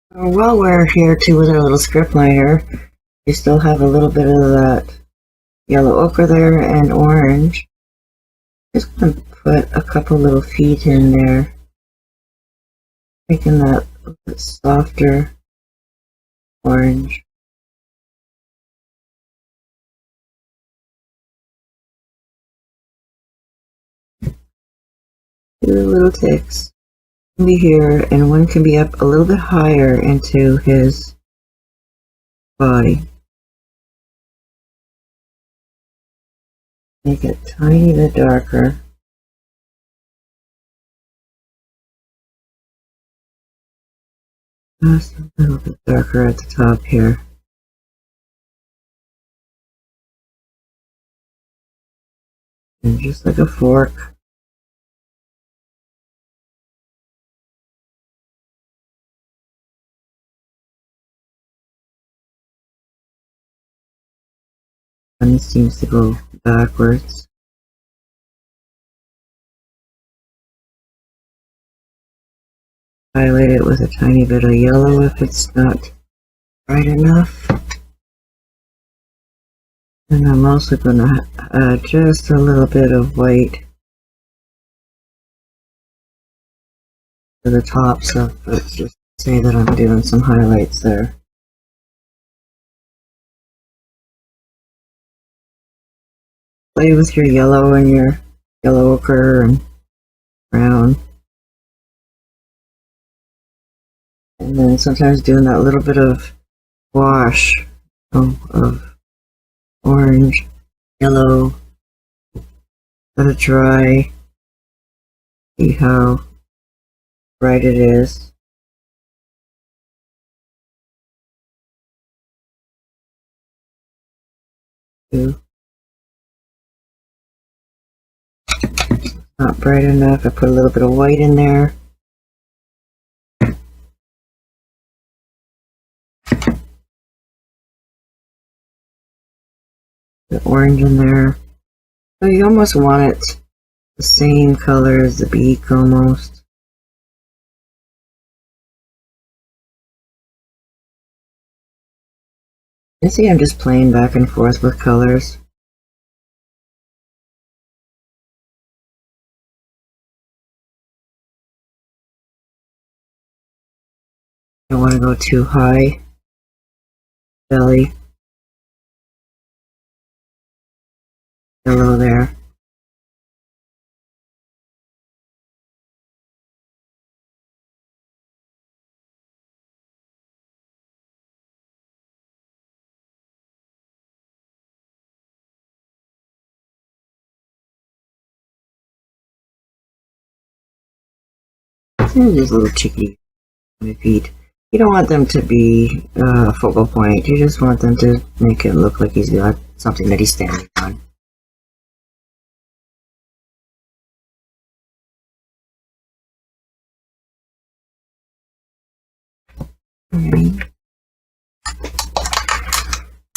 While we're here too with our little script liner, you still have a little bit of that yellow ochre there and orange. Just gonna put a couple little feet in there, making that a bit softer orange. Two little ticks can be here, and one can be up a little bit higher into his body. Make it a tiny bit darker. Just a little bit darker at the top here. And just like a fork. And it seems to go backwards. Highlight it with a tiny bit of yellow if it's not bright enough. And I'm also going to add just a little bit of white to the tops of it, just to say that I'm doing some highlights there. Play with your yellow and your yellow ochre and brown. And then sometimes doing that little bit of wash of orange, yellow, let it dry, see how bright it is. Not bright enough, I put a little bit of white in there. The orange in there. So you almost want it the same color as the beak almost. You see I'm just playing back and forth with colors. I don't want to go too high. Belly. Yellow there. And these little chickadee feet. You don't want them to be a focal point. You just want them to make it look like he's got something that he's standing on. Alright.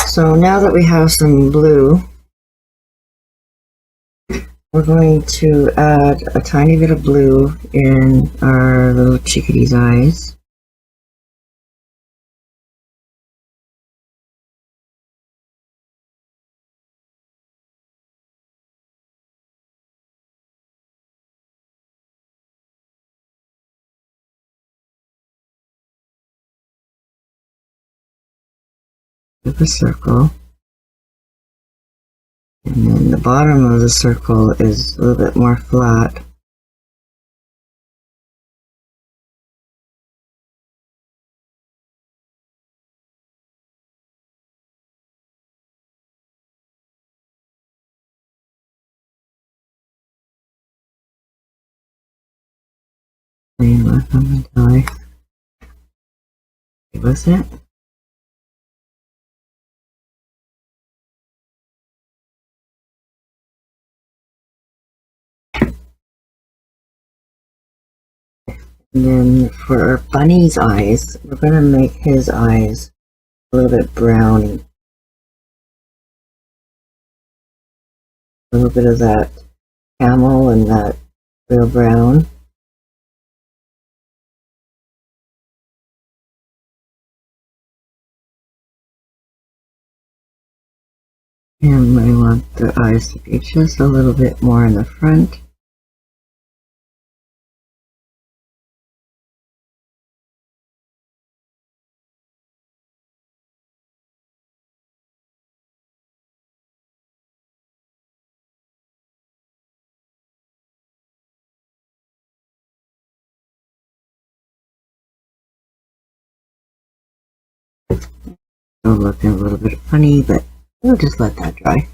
So now that we have some blue, we're going to add a tiny bit of blue in our little chickadee's eyes. With a circle. And then the bottom of the circle is a little bit more flat. Same with them until I get with it. And then for our bunny's eyes, we're going to make his eyes a little bit browny. A little bit of that camel and that real brown. And I want the eyes to be just a little bit more in the front. Still looking a little bit funny, but we'll just let that dry.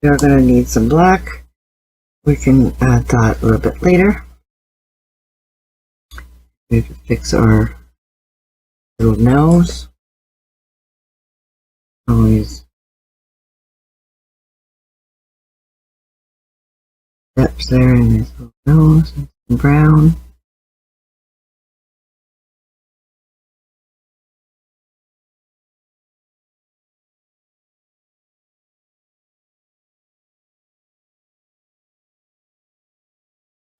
We're going to need some black. We can add that a little bit later. We have to fix our little nose. Always steps there in his little nose and some brown.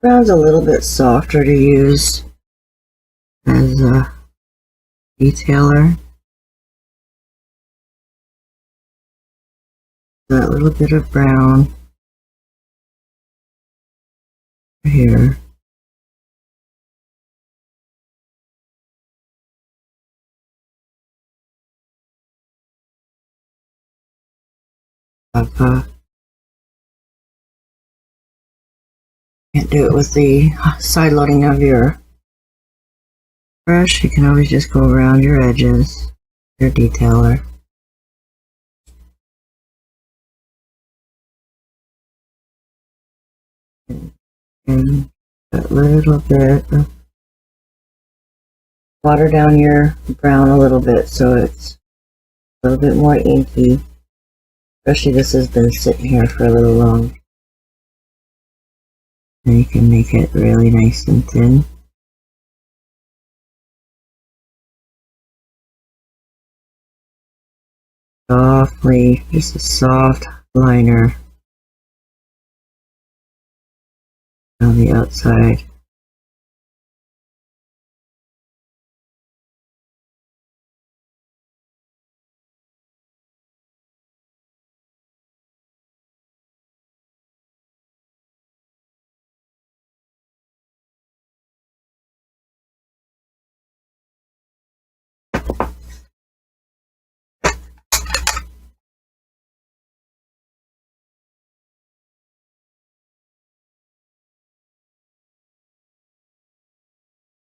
Brown's a little bit softer to use as a detailer. That little bit of brown here. Can't do it with the side loading of your brush. You can always just go around your edges, your detailer. And a little bit of water down your brown a little bit so it's a little bit more inky. Especially this has been sitting here for a little long. And you can make it really nice and thin. Softly, just a soft liner on the outside.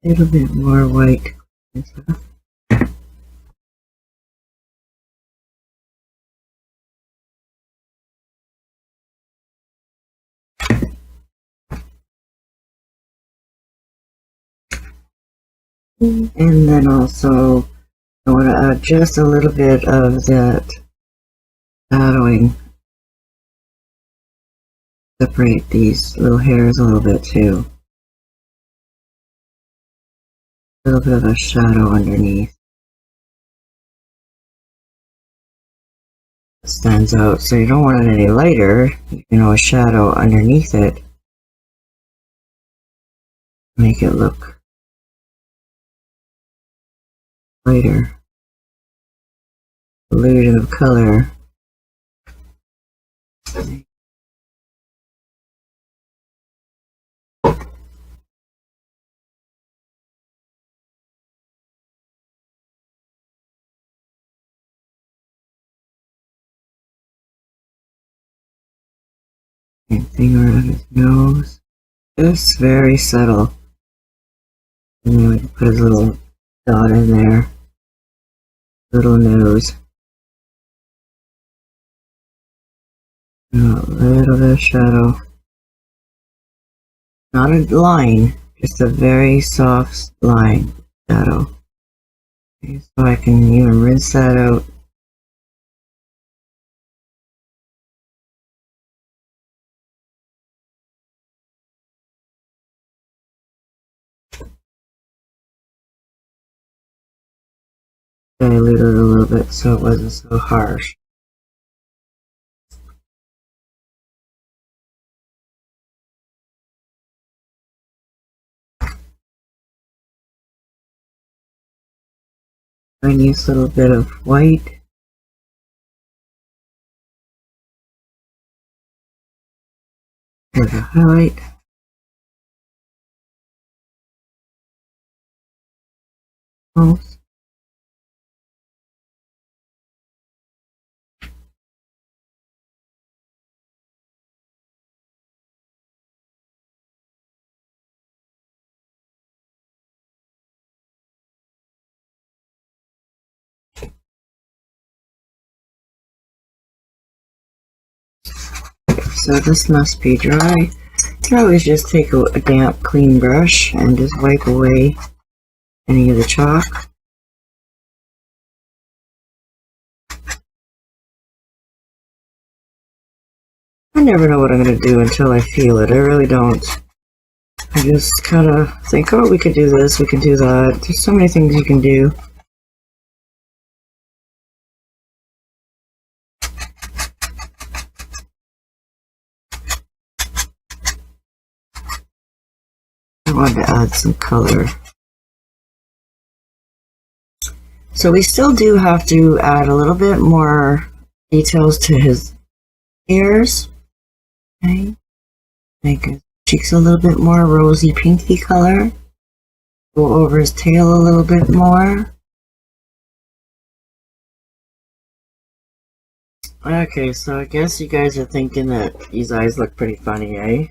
A little bit more white. And then also I want to add just a little bit of that shadowing. Separate these little hairs a little bit too. A little bit of a shadow underneath. It stands out, so you don't want it any lighter. You can always shadow underneath it. Make it look lighter. Illusion of color. Same thing around his nose. Just very subtle. And then we can put his little dot in there. Little nose. And a little bit of shadow. Not a line, just a very soft line shadow. Okay, so I can even rinse that out. Dilute it a little bit so it wasn't so harsh. I use a little bit of white. There's a highlight. Oh. So this must be dry. You can always just take a damp, clean brush and just wipe away any of the chalk. I never know what I'm going to do until I feel it. I really don't. I just kind of think, oh, we could do this, we can do that. There's so many things you can do. I wanted to add some color. So we still do have to add a little bit more details to his ears. Okay. Make his cheeks a little bit more rosy pinky color. Go over his tail a little bit more. Okay, so I guess you guys are thinking that these eyes look pretty funny, eh?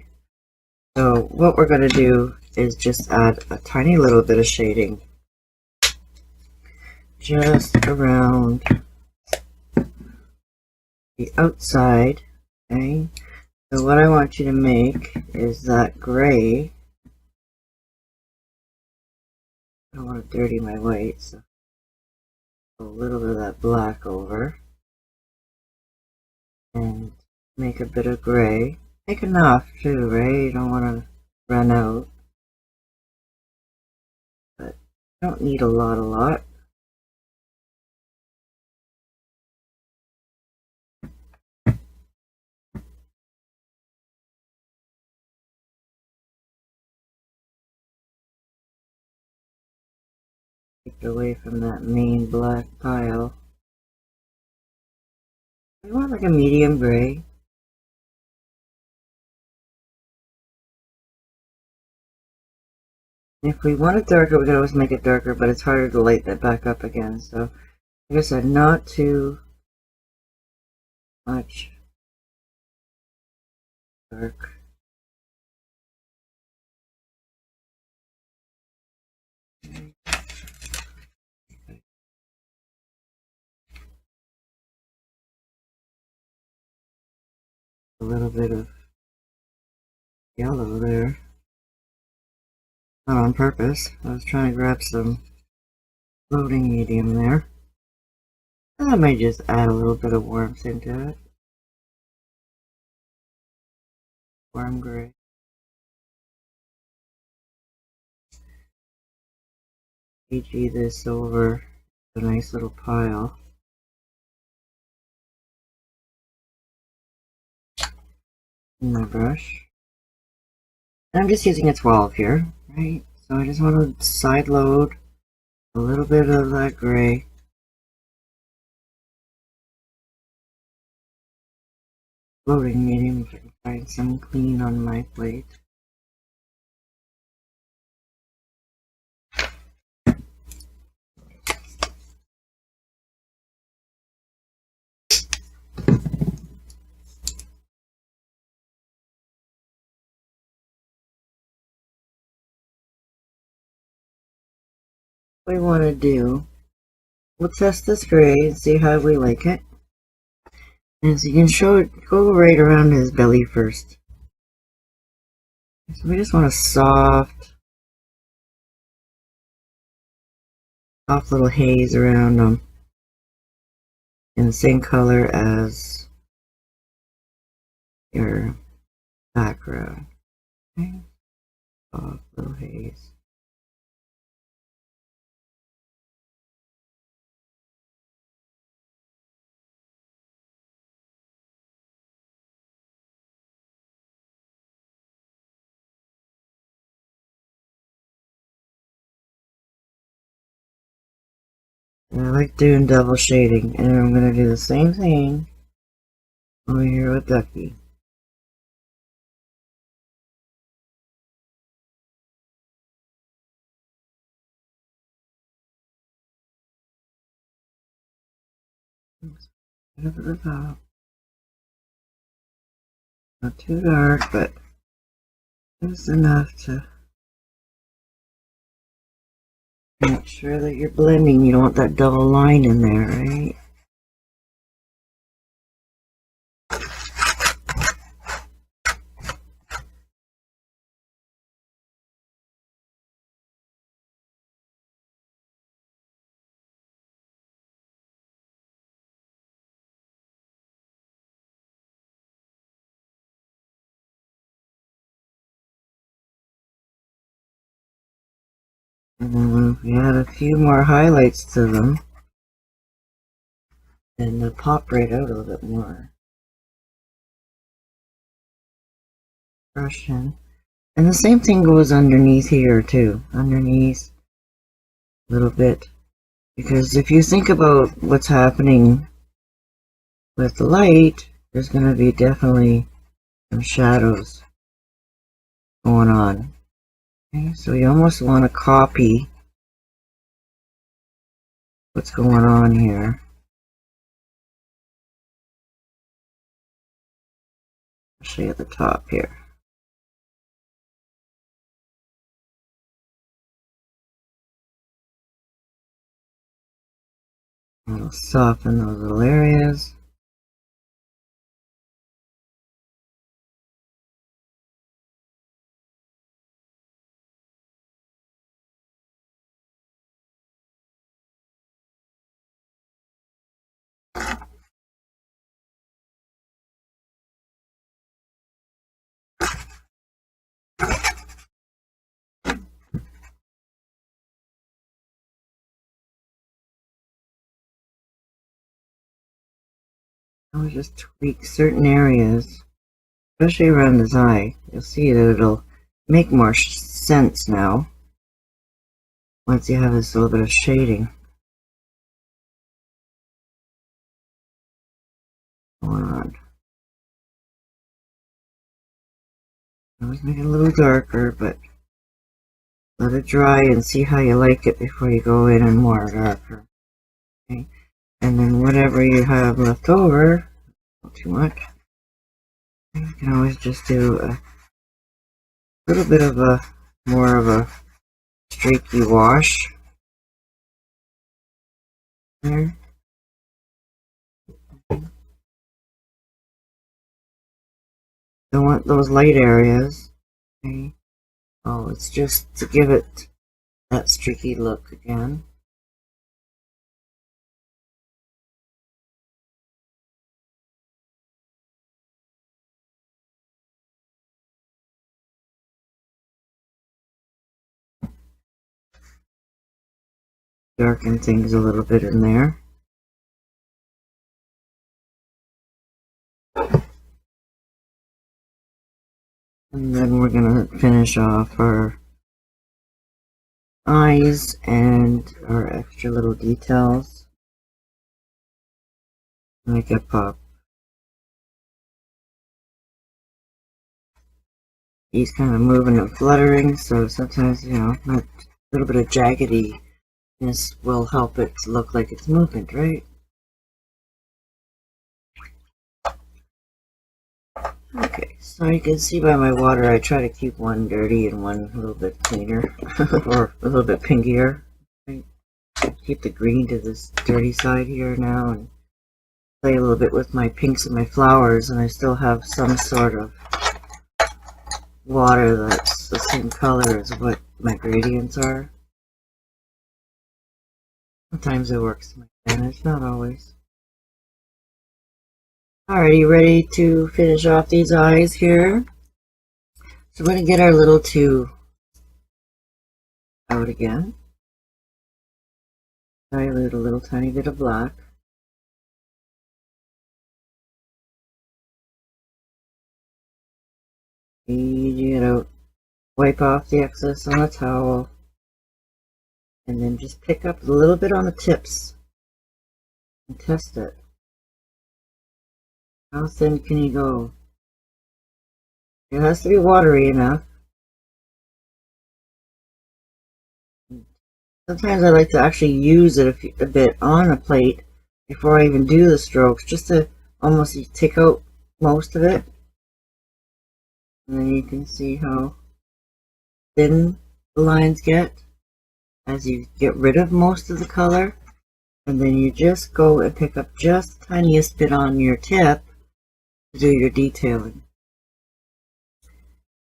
So what we're going to do is just add a tiny little bit of shading just around the outside. Okay, so what I want you to make is that gray. I don't want to dirty my white, so a little bit of that black over and make a bit of gray. Make enough too, right? You don't want to run out, but you don't need a lot. Keep it away from that main black pile. I want like a medium gray. If we want it darker, we can always make it darker, but it's harder to light that back up again. So, like I said, not too much dark. A little bit of yellow there. Not on purpose. I was trying to grab some floating medium there. And I might just add a little bit of warmth into it. Warm gray. PG this over a nice little pile. In my brush. And I'm just using a 12 here, right? So I just want to side load a little bit of that gray. Floating medium, if I can find some clean on my plate. What we want to do, we'll test this gray and see how we like it. And so you can show it, go right around his belly first. So we just want a soft little haze around them in the same color as your background. Okay. Soft little haze. And I like doing double shading, and I'm going to do the same thing over here with Ducky. Over the top. Not too dark, but just enough to make sure that you're blending. You don't want that double line in there, right? And then if we add a few more highlights to them, then they'll pop right out a little bit more. Brush in. And the same thing goes underneath here too. Underneath a little bit. Because if you think about what's happening with the light, there's going to be definitely some shadows going on. Okay, so you almost want to copy what's going on here. Especially at the top here. It'll soften those little areas. I'll just tweak certain areas, especially around his eye. You'll see that it'll make more sense now once you have this little bit of shading going on. I always make it a little darker, but let it dry and see how you like it before you go in and more darker. Okay. And then whatever you have left over, not too much, you can always just do a little bit of a more of a streaky wash there. Don't want those light areas. Okay. Oh, it's just to give it that streaky look again. Darken things a little bit in there. And then we're going to finish off our eyes and our extra little details. Make it pop. He's kind of moving and fluttering, so sometimes, you know, a little bit of jaggediness will help it to look like it's moving, right? Okay, so you can see by my water, I try to keep one dirty and one a little bit cleaner, or a little bit pinkier. I keep the green to this dirty side here now, and play a little bit with my pinks and my flowers, and I still have some sort of water that's the same color as what my gradients are. Sometimes it works to my advantage, not always. Alrighty, ready to finish off these eyes here. So we're going to get our little two out again. Dilute a little tiny bit of black. Easy it out. Wipe off the excess on a towel. And then just pick up a little bit on the tips and test it. How thin can you go? It has to be watery enough. Sometimes I like to actually use it a bit on a plate before I even do the strokes, just to almost take out most of it. And then you can see how thin the lines get as you get rid of most of the color. And then you just go and pick up just the tiniest bit on your tip to do your detailing.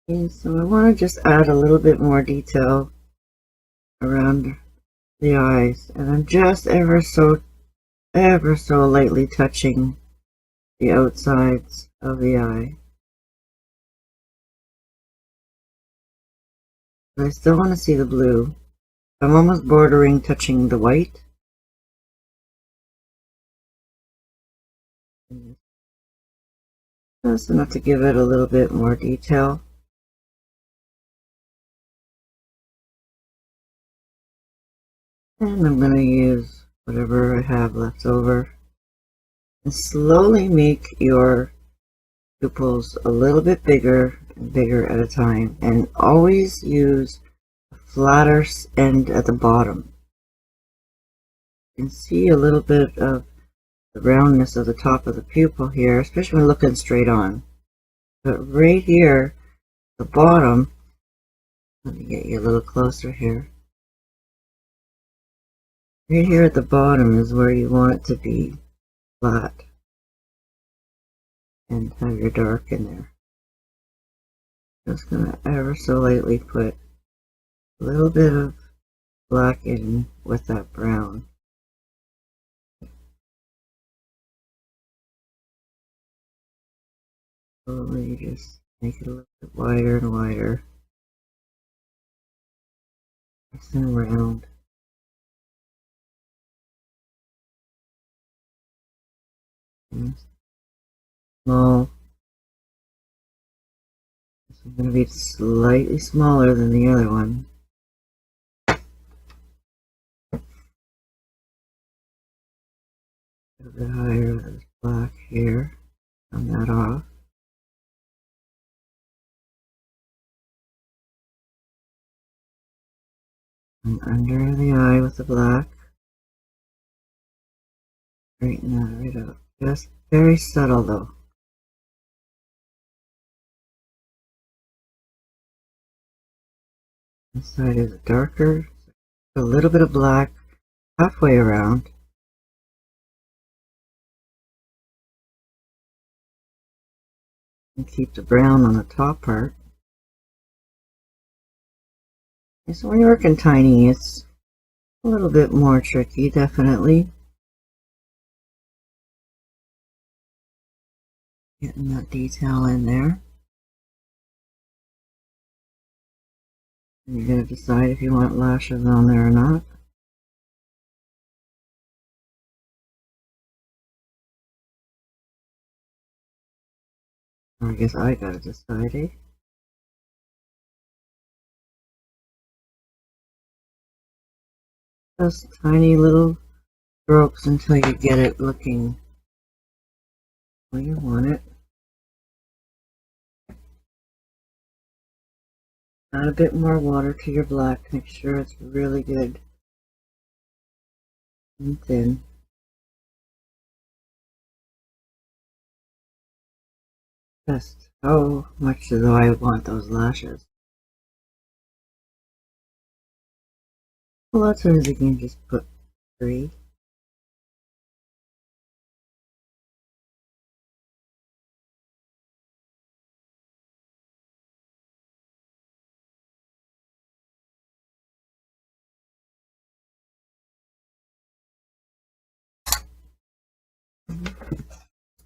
And so I want to just add a little bit more detail around the eyes, and I'm just ever so lightly touching the outsides of the eye. But I still want to see the blue. I'm almost bordering touching the white. Just enough to give it a little bit more detail. And I'm going to use whatever I have left over and slowly make your pupils a little bit bigger and bigger at a time, and always use a flatter end at the bottom. You can see a little bit of the roundness of the top of the pupil here, especially when looking straight on. But right here, the bottom, let me get you a little closer here. Right here at the bottom is where you want it to be flat and have your dark in there. Just gonna ever so lightly put a little bit of black in with that brown. Slowly just make it a little bit wider and wider. Nice and round. And small. This is going to be slightly smaller than the other one. A little bit higher with this black here. Turn that off. And under the eye with the black. Straighten that right up. Just very subtle though. This side is darker. A little bit of black halfway around. And keep the brown on the top part. And so when you're working tiny, it's a little bit more tricky, definitely. Getting that detail in there. And you're going to decide if you want lashes on there or not. Or I guess I gotta decide, eh? Just tiny little strokes until you get it looking where you want it. Add a bit more water to your black. Make sure it's really good and thin. Just how much do I want those lashes? A lot of times you can just put 3.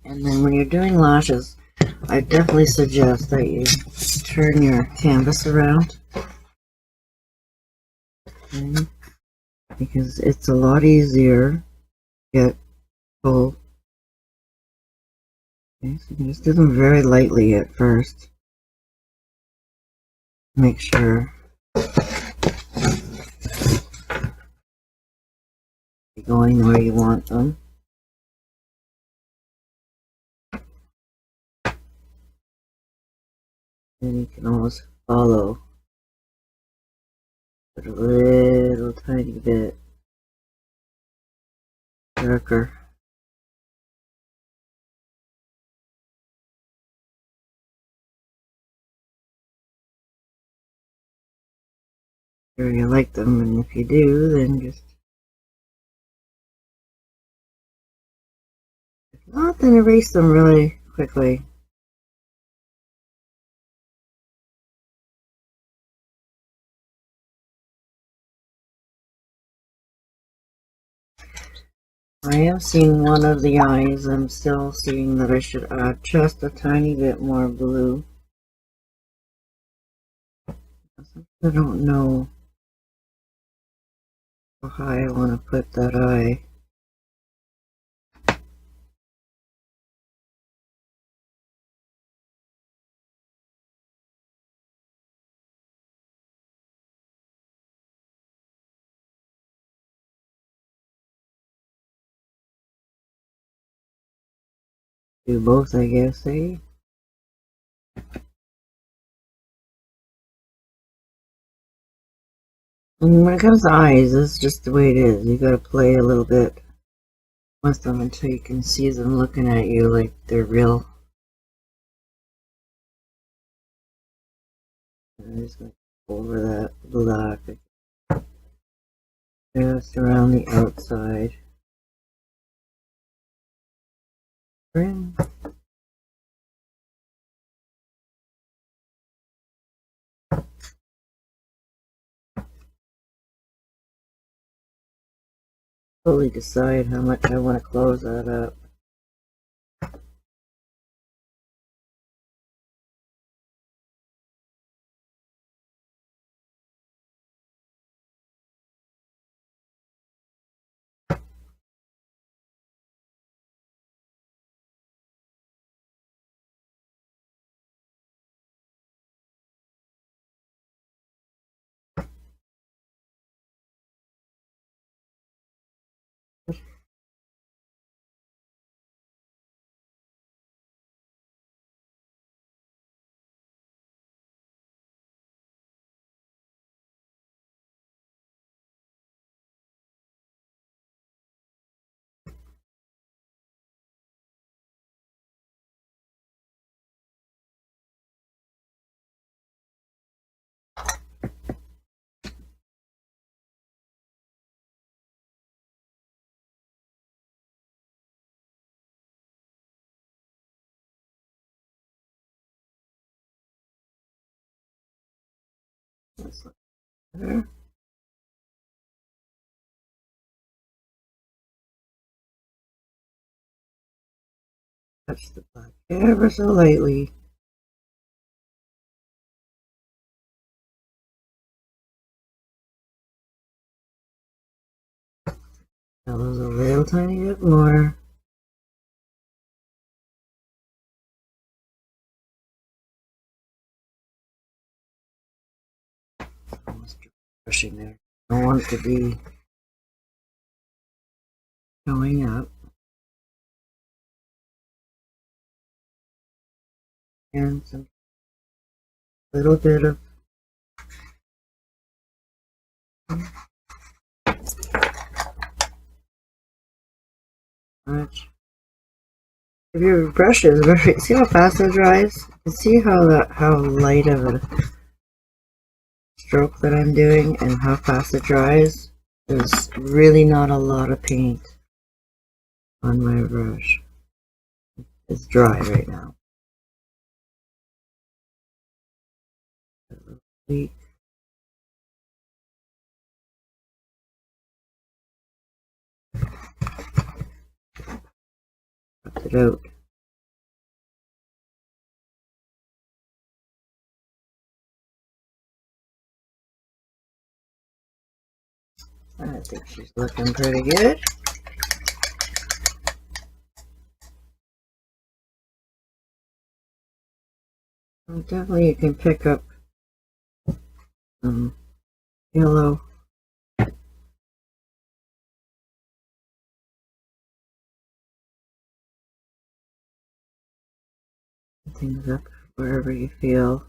And then when you're doing lashes, I definitely suggest that you turn your canvas around. Okay. Because it's a lot easier to get full. Okay, so you can just do them very lightly at first. Make sure you're going where you want them. And you can almost follow. But a little tiny bit darker. Sure you like them, and if you do, then just, if not, then erase them really quickly. I am seeing one of the eyes. I'm still seeing that I should add just a tiny bit more blue. I don't know how high I want to put that eye. Do both, I guess, eh? And when it comes to eyes, that's just the way it is. You gotta play a little bit with them until you can see them looking at you like they're real. I'm just gonna go over that black just around the outside. Rim. Fully decide how much I want to close that up. That's better. Touch the black ever so lightly. Yellow's a little tiny bit more. Almost brushing there. I don't want it to be showing up. And some little bit of much. If your brush is very, see how fast it dries? You see how light of a stroke that I'm doing and how fast it dries? There's really not a lot of paint on my brush. It's dry right now. Cut it out. I think she's looking pretty good. Definitely you can pick up some yellow. Things up wherever you feel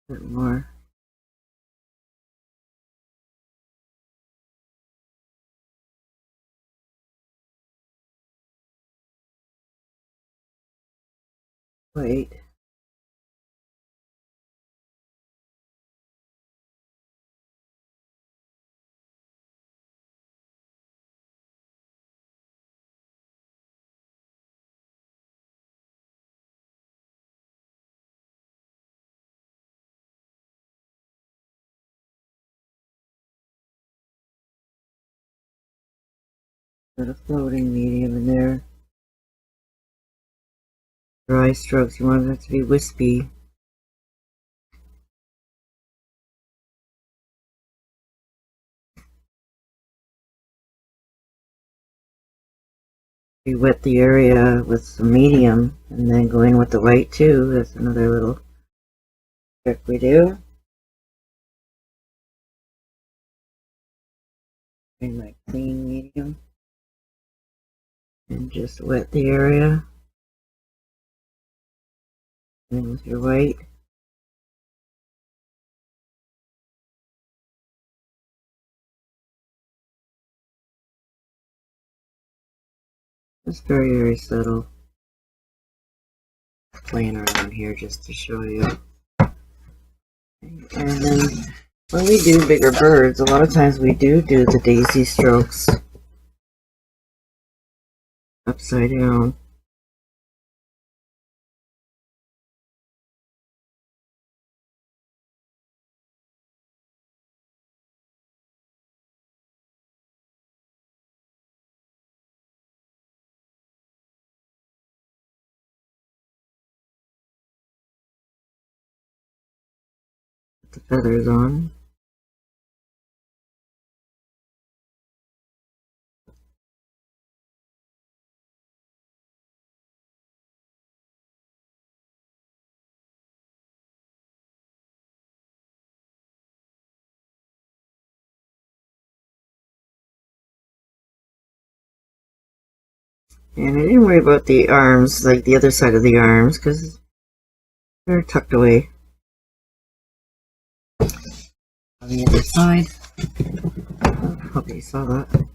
A bit more. White. Got a floating medium in there. Dry strokes, you want it to be wispy. You wet the area with some medium and then go in with the white too. That's another little trick we do. Bring my clean medium and just wet the area. And with your white. It's very, very subtle. Playing around here just to show you. And then when we do bigger birds, a lot of times we do the daisy strokes upside down. Put the feathers on. And I didn't worry about the arms, like the other side of the arms, because they're tucked away. On the other side. I hope you saw that.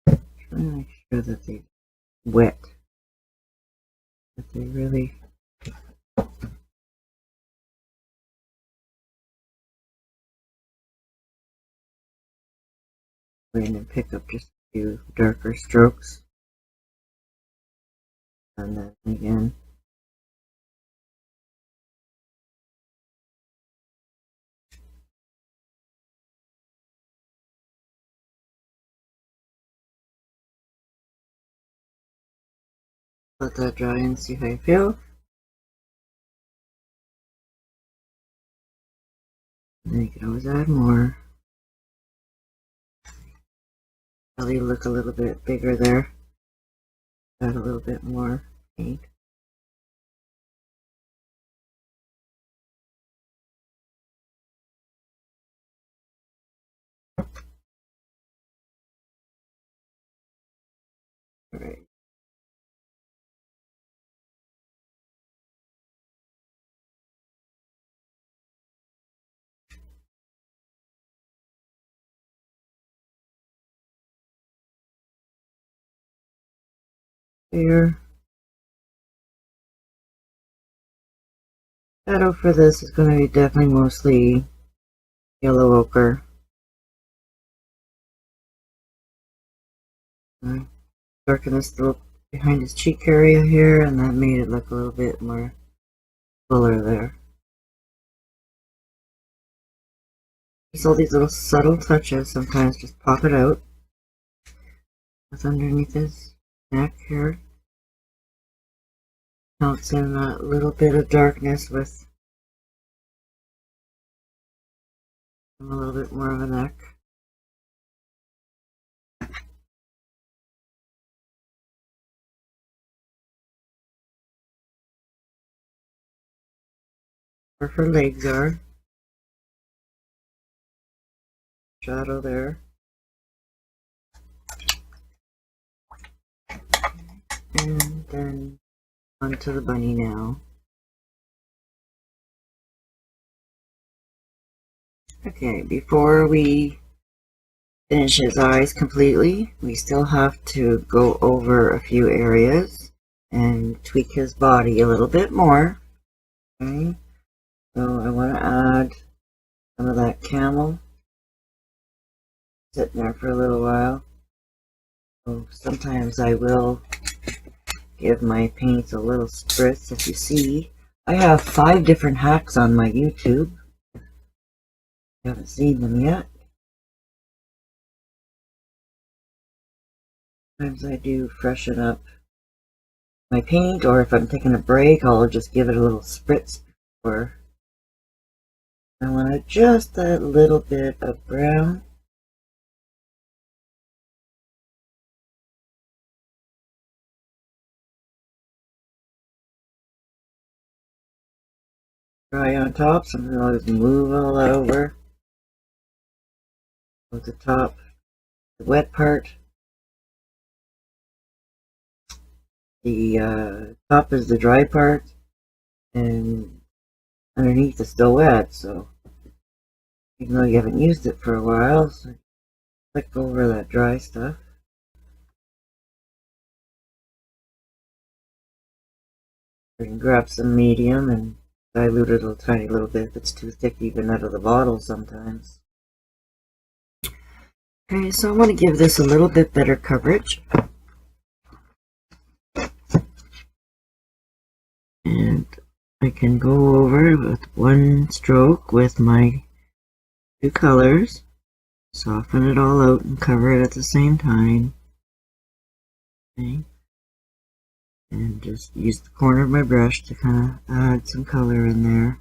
Try to make sure that they're wet. That they really go in and pick up just a few darker strokes. And then again. Let that dry and see how you feel. And you can always add more. Probably look a little bit bigger there. Add a little bit more paint. Alright. Here. Shadow for this is going to be definitely mostly yellow ochre. Darken this little behind his cheek area here, and that made it look a little bit more fuller there. Just all these little subtle touches sometimes just pop it out. That's underneath his neck here. Helps in that little bit of darkness with a little bit more of a neck. Where her legs are. Shadow there. And then onto the bunny now. Okay, before we finish his eyes completely, we still have to go over a few areas and tweak his body a little bit more. Okay, so I want to add some of that camel, sitting there for a little while. So sometimes I will give my paints a little spritz. If you see, I have 5 different hacks on my YouTube. If you haven't seen them yet. Sometimes I do freshen up my paint, or if I'm taking a break, I'll just give it a little spritz before. I want just that little bit of brown. Dry on top, sometimes I'll just move all that over. At the top, the wet part. The top is the dry part, and underneath is still wet, so even though you haven't used it for a while, so click over that dry stuff. You can grab some medium and dilute it a tiny little bit if it's too thick, even out of the bottle sometimes. Okay, so I want to give this a little bit better coverage. And I can go over with one stroke with my 2 colors, soften it all out and cover it at the same time. Okay. And just use the corner of my brush to kind of add some color in there.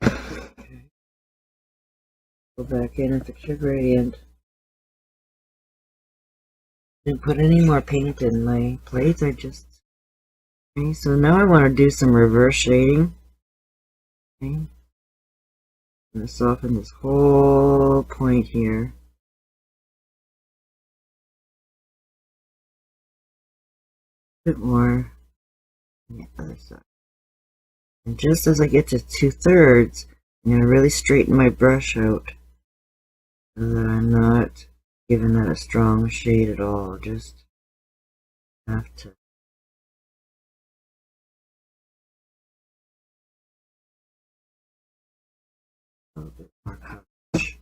Okay. Go back in and fix your gradient. Didn't put any more paint in my plates, I just... Okay, so now I want to do some reverse shading. Okay. I'm going to soften this whole point here. A bit more on the other side. And just as I get to 2/3, I'm going to really straighten my brush out so that I'm not giving that a strong shade at all. Just have to a little bit more coverage.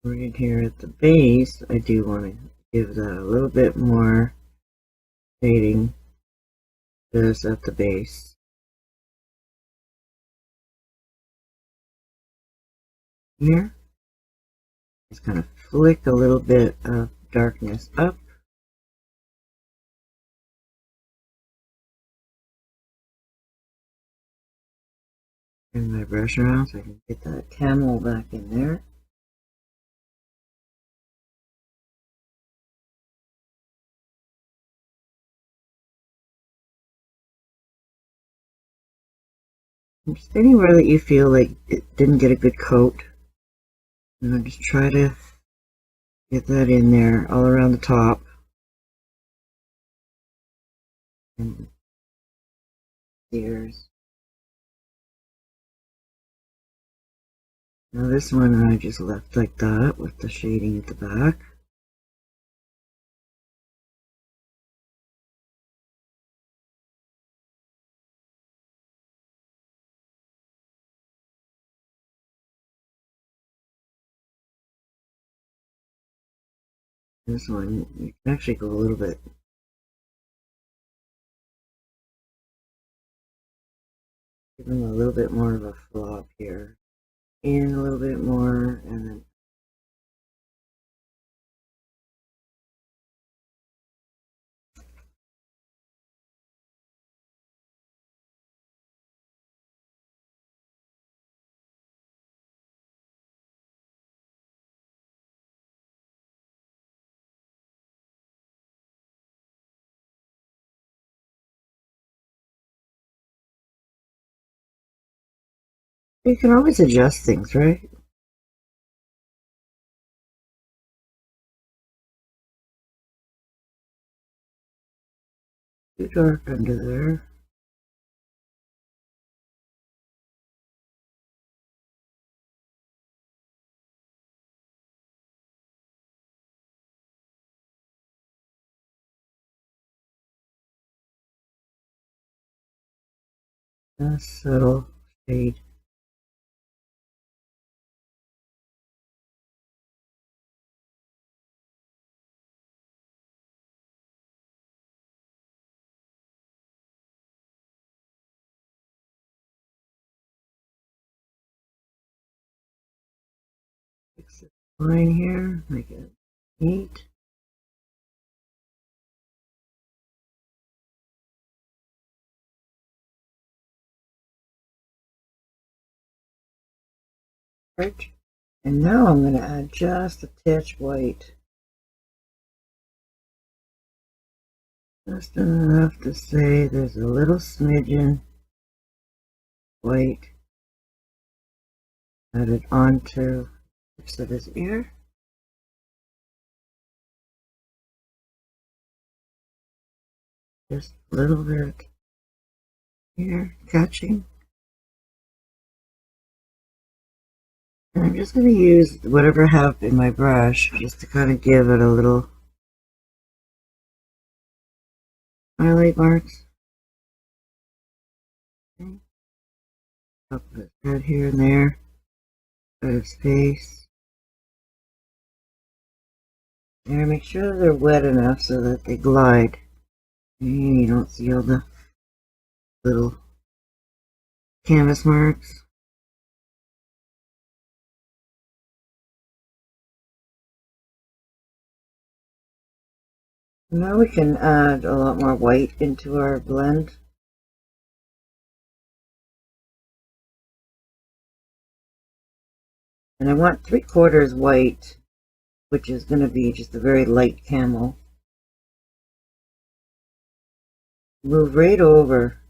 Right here at the base, I do want to give that a little bit more shading just at the base. Here, just kind of flick a little bit of darkness up. Turn my brush around so I can get that camel back in there. Just anywhere that you feel like it didn't get a good coat, and just try to get that in there all around the top. And ears. Now this one I just left like that with the shading at the back. This one, you can actually go a little bit. Give them a little bit more of a flop here. In a little bit more, and then You can always adjust things, right? Too dark under there. A subtle shade. Fix this line here, make it neat. Right. And now I'm going to add just a touch white. Just enough to say there's a little smidgen white added onto the tips of his ear. Just a little bit here, catching. And I'm just going to use whatever I have in my brush just to kind of give it a little highlight marks. Okay. Top of his head here and there. Got his face. There, make sure they're wet enough so that they glide. And you don't see all the little canvas marks. Now we can add a lot more white into our blend. And I want 3/4 white, which is going to be just a very light camel. Move right over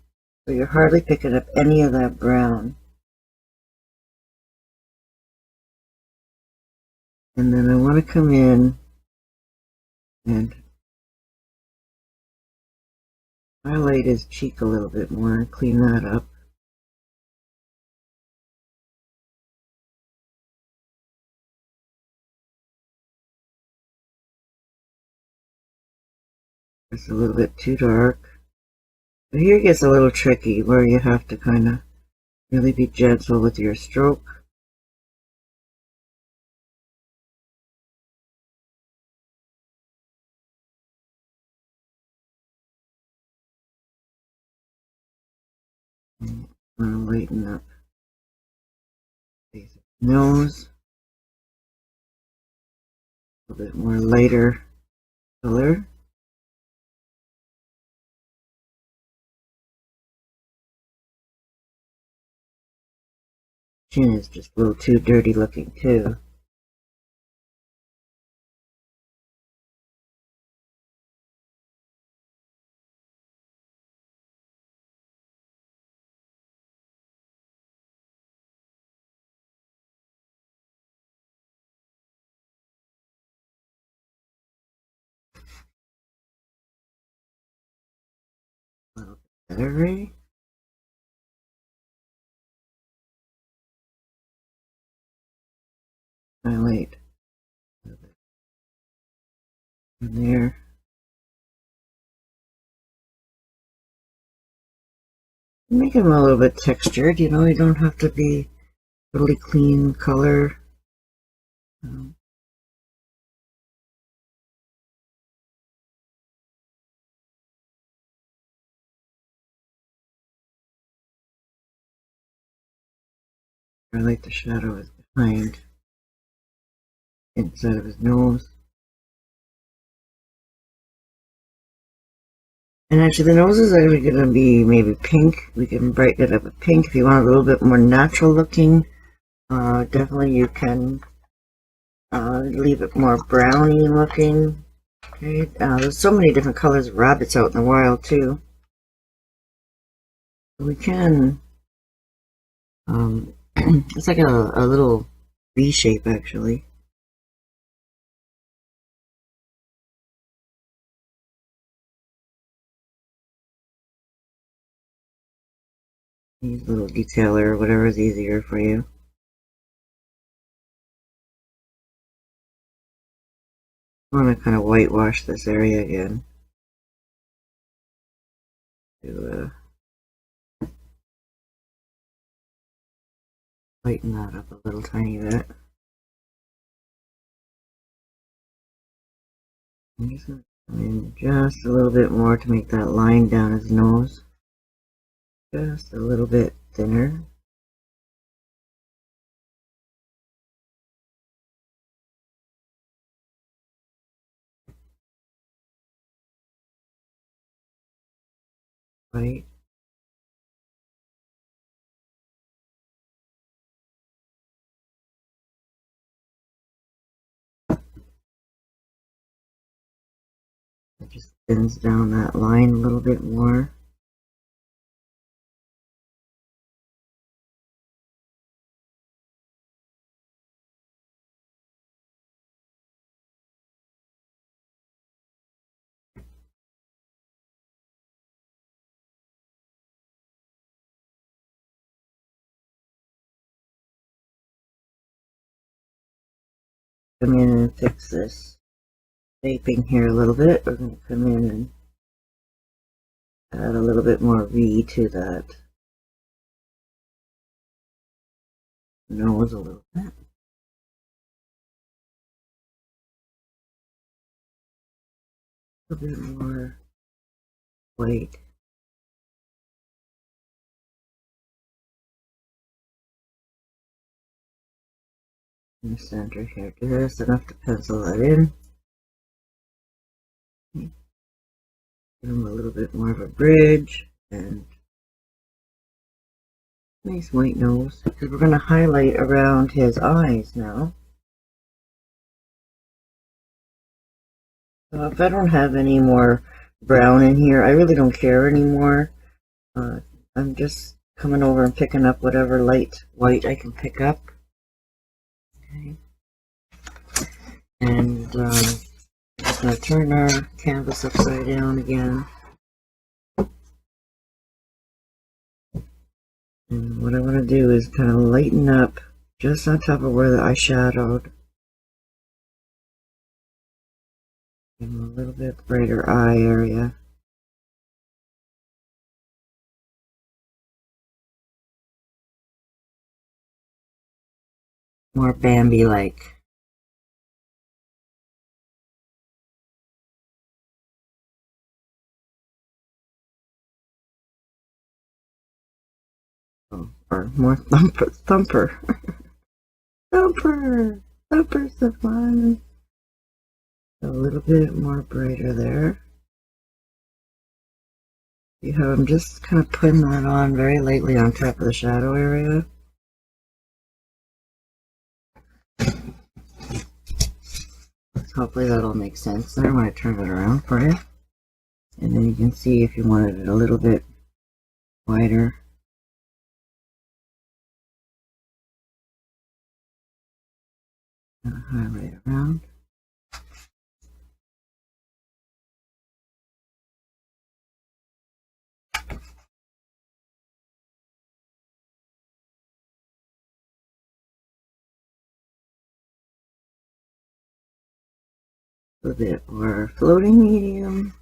so you're hardly picking up any of that brown. And then I want to come in and highlight his cheek a little bit more and clean that up. It's a little bit too dark. But here it gets a little tricky where you have to kind of really be gentle with your stroke. I'm going to lighten up his nose. A little bit more lighter color. Chin is just a little too dirty looking too. A little bit better. Highlight in there. Make them a little bit textured, you know, you don't have to be totally clean color. I like the shadow is behind, inside of his nose. And actually the nose is actually going to be maybe pink. We can brighten it up with pink if you want a little bit more natural looking. Definitely you can leave it more browny looking. Okay, there's so many different colors of rabbits out in the wild too. We can It's like a little V shape actually. Use a little detailer, whatever is easier for you. I want to kind of whitewash this area again. To lighten that up a little tiny bit. I'm just going to come in just a little bit more to make that line down his nose just a little bit thinner. White. It just thins down that line a little bit more. Come in and fix this shaping here a little bit. We're going to come in and add a little bit more V to that nose a little bit. A bit more white. In the center here, just enough to pencil that in. Give him a little bit more of a bridge and nice white nose, because we're going to highlight around his eyes now. So if I don't have any more brown in here, I really don't care anymore. I'm just coming over and picking up whatever light white I can pick up. Okay. And I'm just going to turn our canvas upside down again. And what I want to do is kind of lighten up just on top of where I shadowed. Give him a little bit brighter eye area. More Bambi-like. Oh, or more thumper. Thumper's the fun. A little bit more brighter there. You have him just kind of putting that on very lightly on top of the shadow area. Hopefully that'll make sense there when I turn it around for you. And then you can see if you wanted it a little bit wider. Highlight around. A bit more floating medium.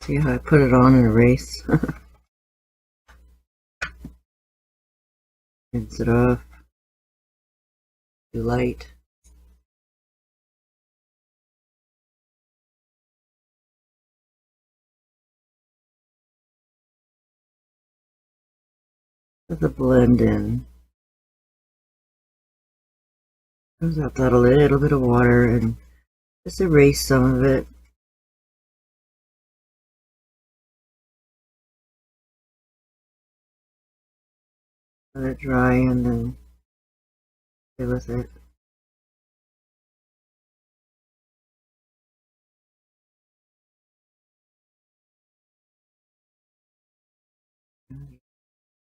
See how I put it on and erase? Rinse it off. Too light. Let the blend in. Comes out that a little bit of water and just erase some of it. let it dry and then play with it.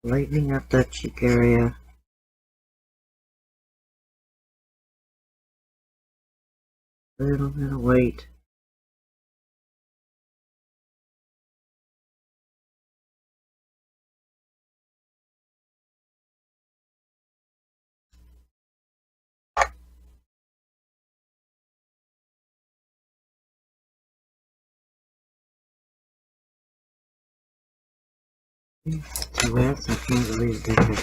Lightening up that cheek area. A little bit of weight. Too wet, so I can't believe they could.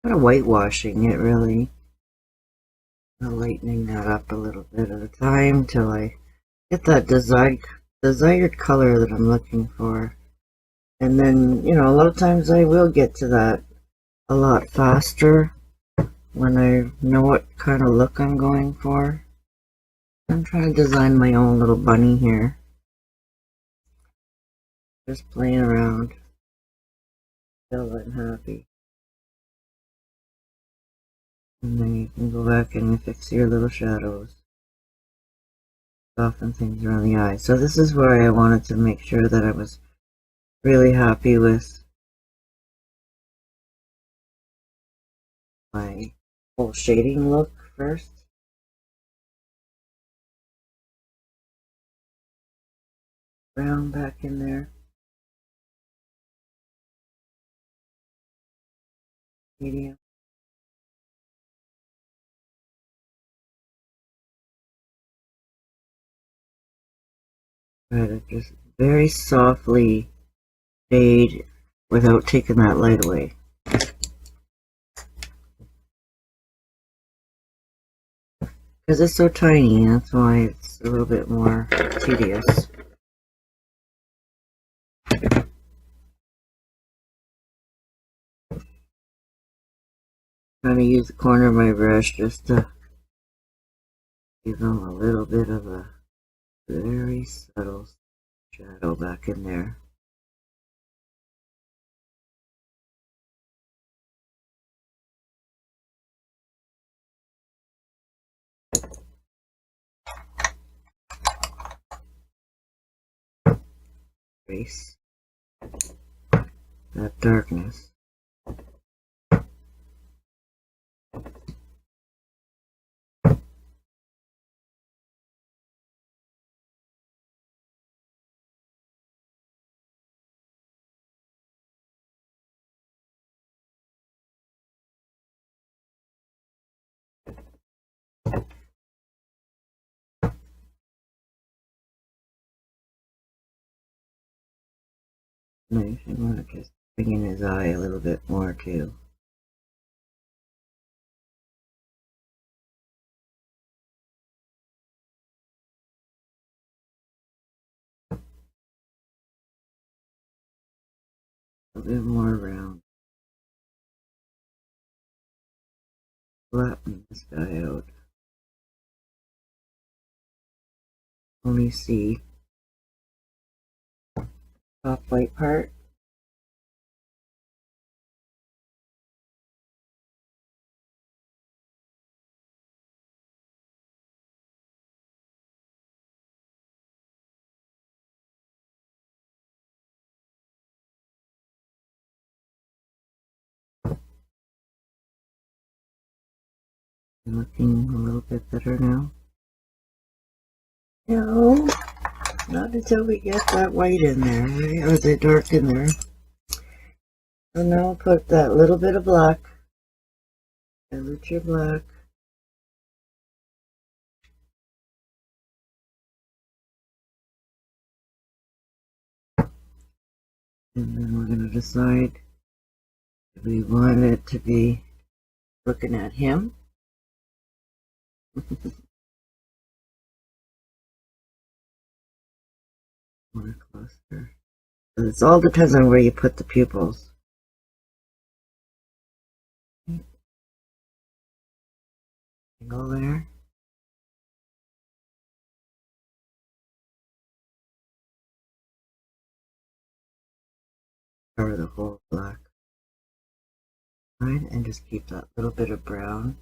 Kind of whitewashing it, really. Lightening that up a little bit at a time till I get that desired color that I'm looking for. And then, you know, a lot of times I will get to that a lot faster when I know what kind of look I'm going for. I'm trying to design my own little bunny here. Just playing around till I'm happy. And then you can go back and fix your little shadows. Soften things around the eyes. So this is where I wanted to make sure that I was really happy with my whole shading look first. Brown back in there. Medium. Try to just very softly fade without taking that light away. Because it's so tiny, that's why it's a little bit more tedious. Trying to use the corner of my brush just to give them a little bit of a very subtle shadow back in there. Trace that darkness. Nice. I want to just bring in his eye a little bit more too. A bit more round. Flatten this guy out. Only see top white part. Looking a little bit better now. No, not until we get that white in there, right? Or the dark in there. So now I'll put that little bit of black. Dilute your black. And then we're going to decide if we want it to be looking at him. More closer. It all depends on where you put the pupils. Go there. cover the whole black line and just keep that little bit of brown.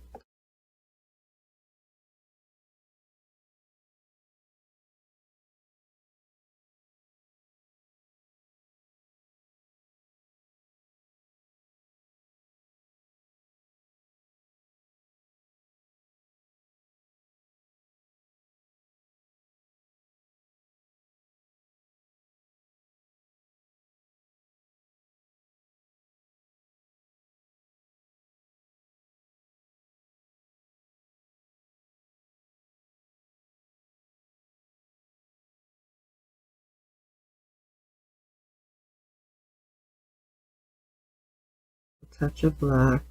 A touch of black.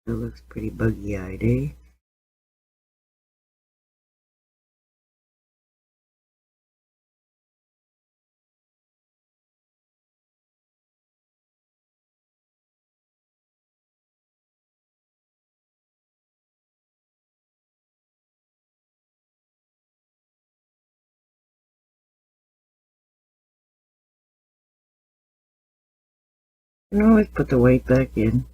It looks pretty buggy-eyed, eh? You can always put the white back in.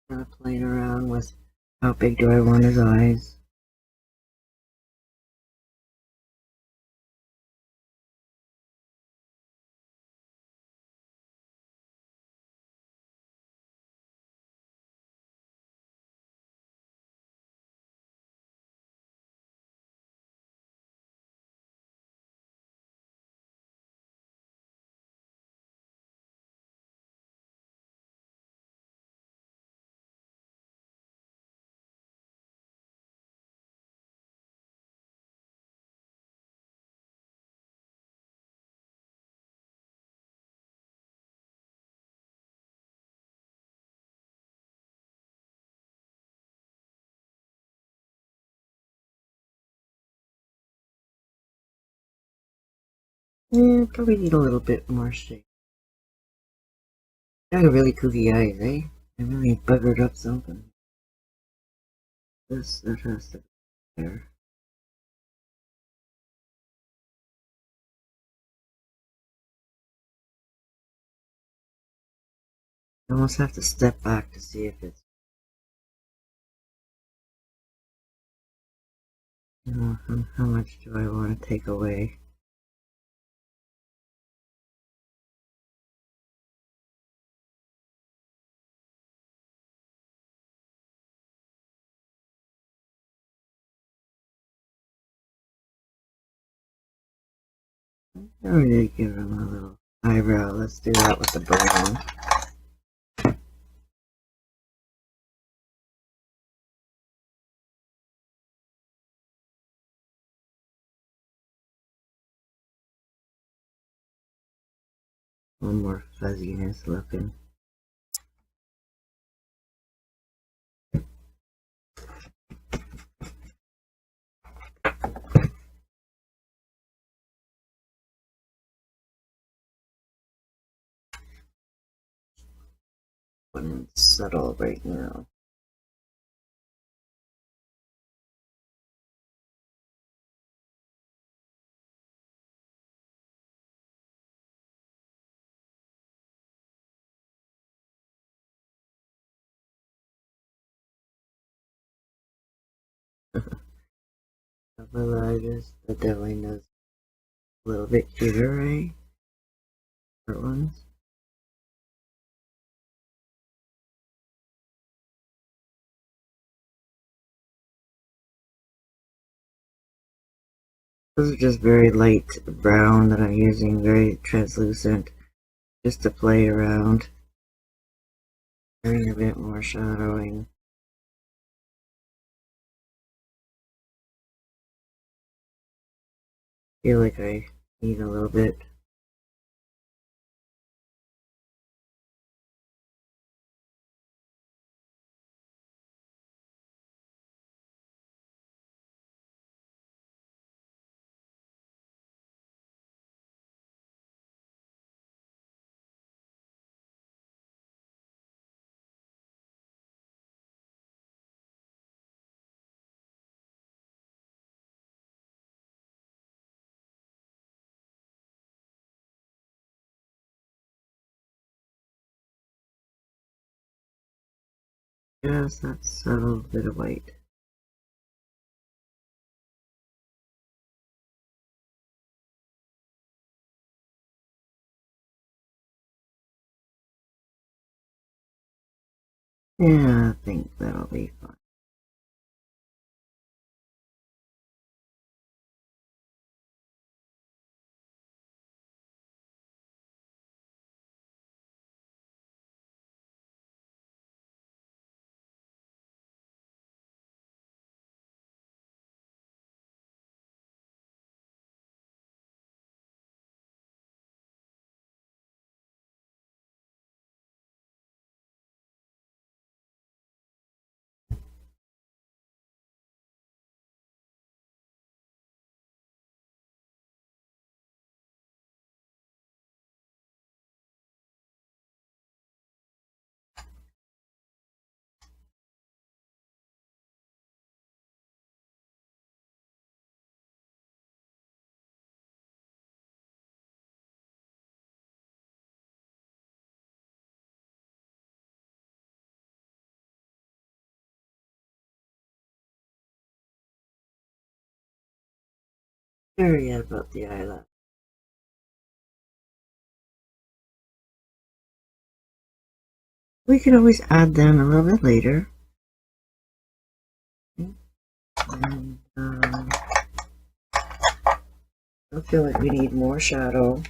Kind of playing around with how big do I want his eyes. Yeah, probably need a little bit more shape. Got a really kooky eyes, eh? I really buggered up something. That has to be there. I almost have to step back to see if it's, you know, how much do I want to take away. I really give him a little eyebrow. Let's do that with the brown. A little more fuzziness looking. One subtle right now. Couple eyes, that definitely knows a little bit cuter, right? Short ones. Those are just very light brown that I'm using, very translucent, just to play around. Doing a bit more shadowing. Feel like I need a little bit. just that subtle bit of white. Yeah, I think that'll be fine. Sure yet about the eyelash. We can always add them a little bit later. And I feel like we need more shadow.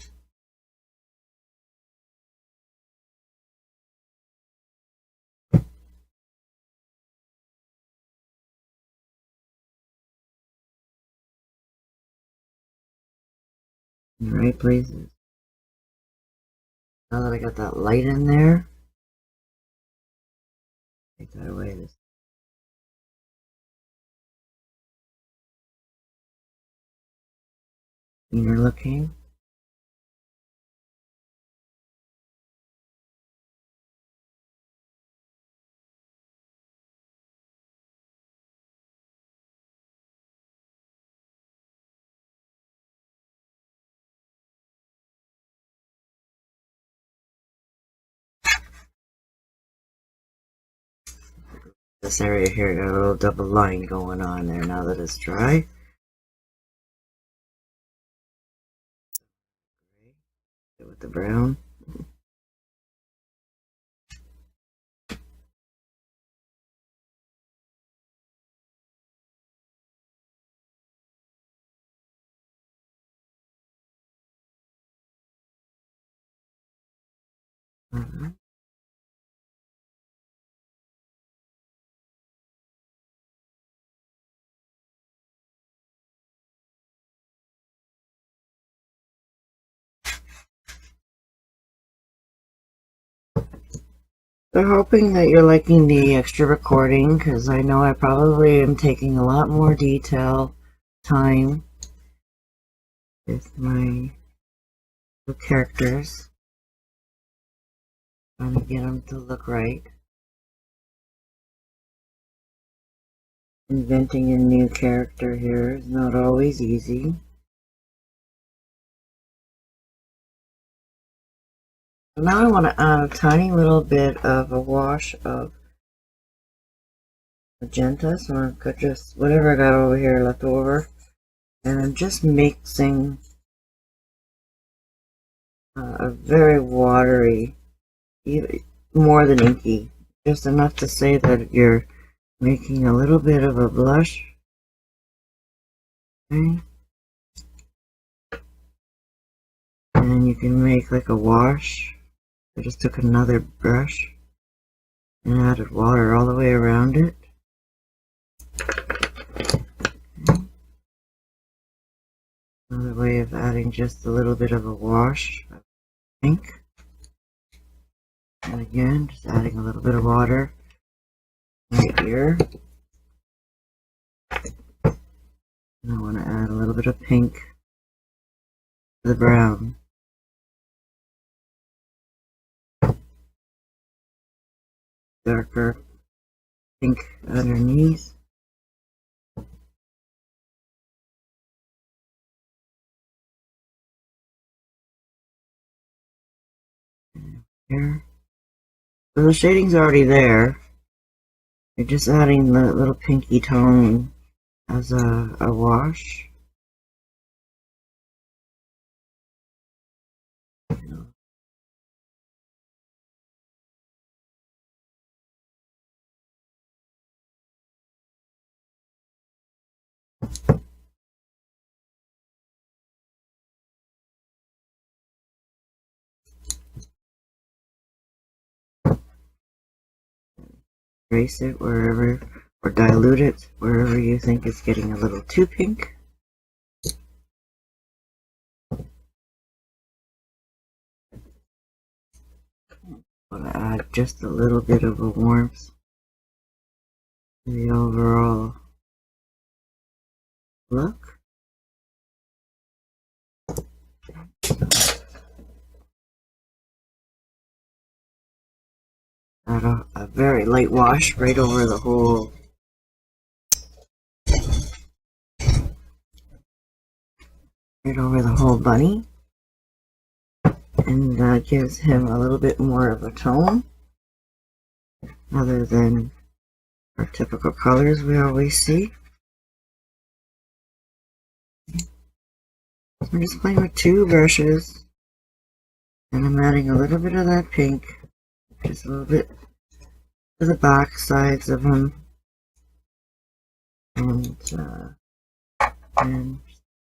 In the right places. Now that I got that light in there, take that away. This inner looking. This area here got a little double line going on there now that it's dry. With the brown. So hoping that you're liking the extra recording, because I know I probably am taking a lot more detail time with my characters, trying to get them to look right. Inventing a new character here is not always easy. So now I want to add a tiny little bit of a wash of magenta, so I've got just whatever I got over here left over, and I'm just mixing a very watery, even more than inky, just enough to say that you're making a little bit of a blush. Okay. And then you can make like a wash. I just took another brush and added water all the way around it. Okay. Another way of adding just a little bit of a wash of pink. And again, just adding a little bit of water right here. And I want to add a little bit of pink to the brown. Darker pink underneath. And here. So the shading's already there. You're just adding the little pinky tone as a wash. Trace it wherever, or dilute it wherever you think it's getting a little too pink. Want to add just a little bit of a warmth to the overall look. Add a very light wash right over the whole bunny, and that gives him a little bit more of a tone other than our typical colors we always see. I'm just playing with two brushes, and I'm adding a little bit of that pink, just a little bit to the back sides of them, and a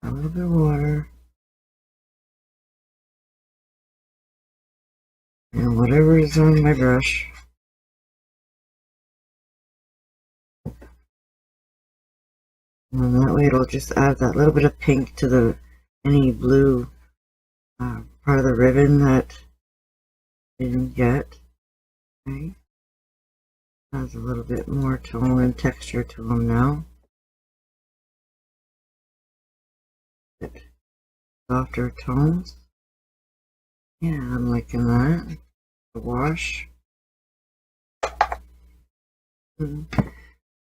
little bit of water, and whatever is on my brush. And that way it'll just add that little bit of pink to any blue part of the ribbon that didn't get. Okay. Adds a little bit more tone and texture to them now. Bit softer tones. Yeah, I'm liking that. The wash. So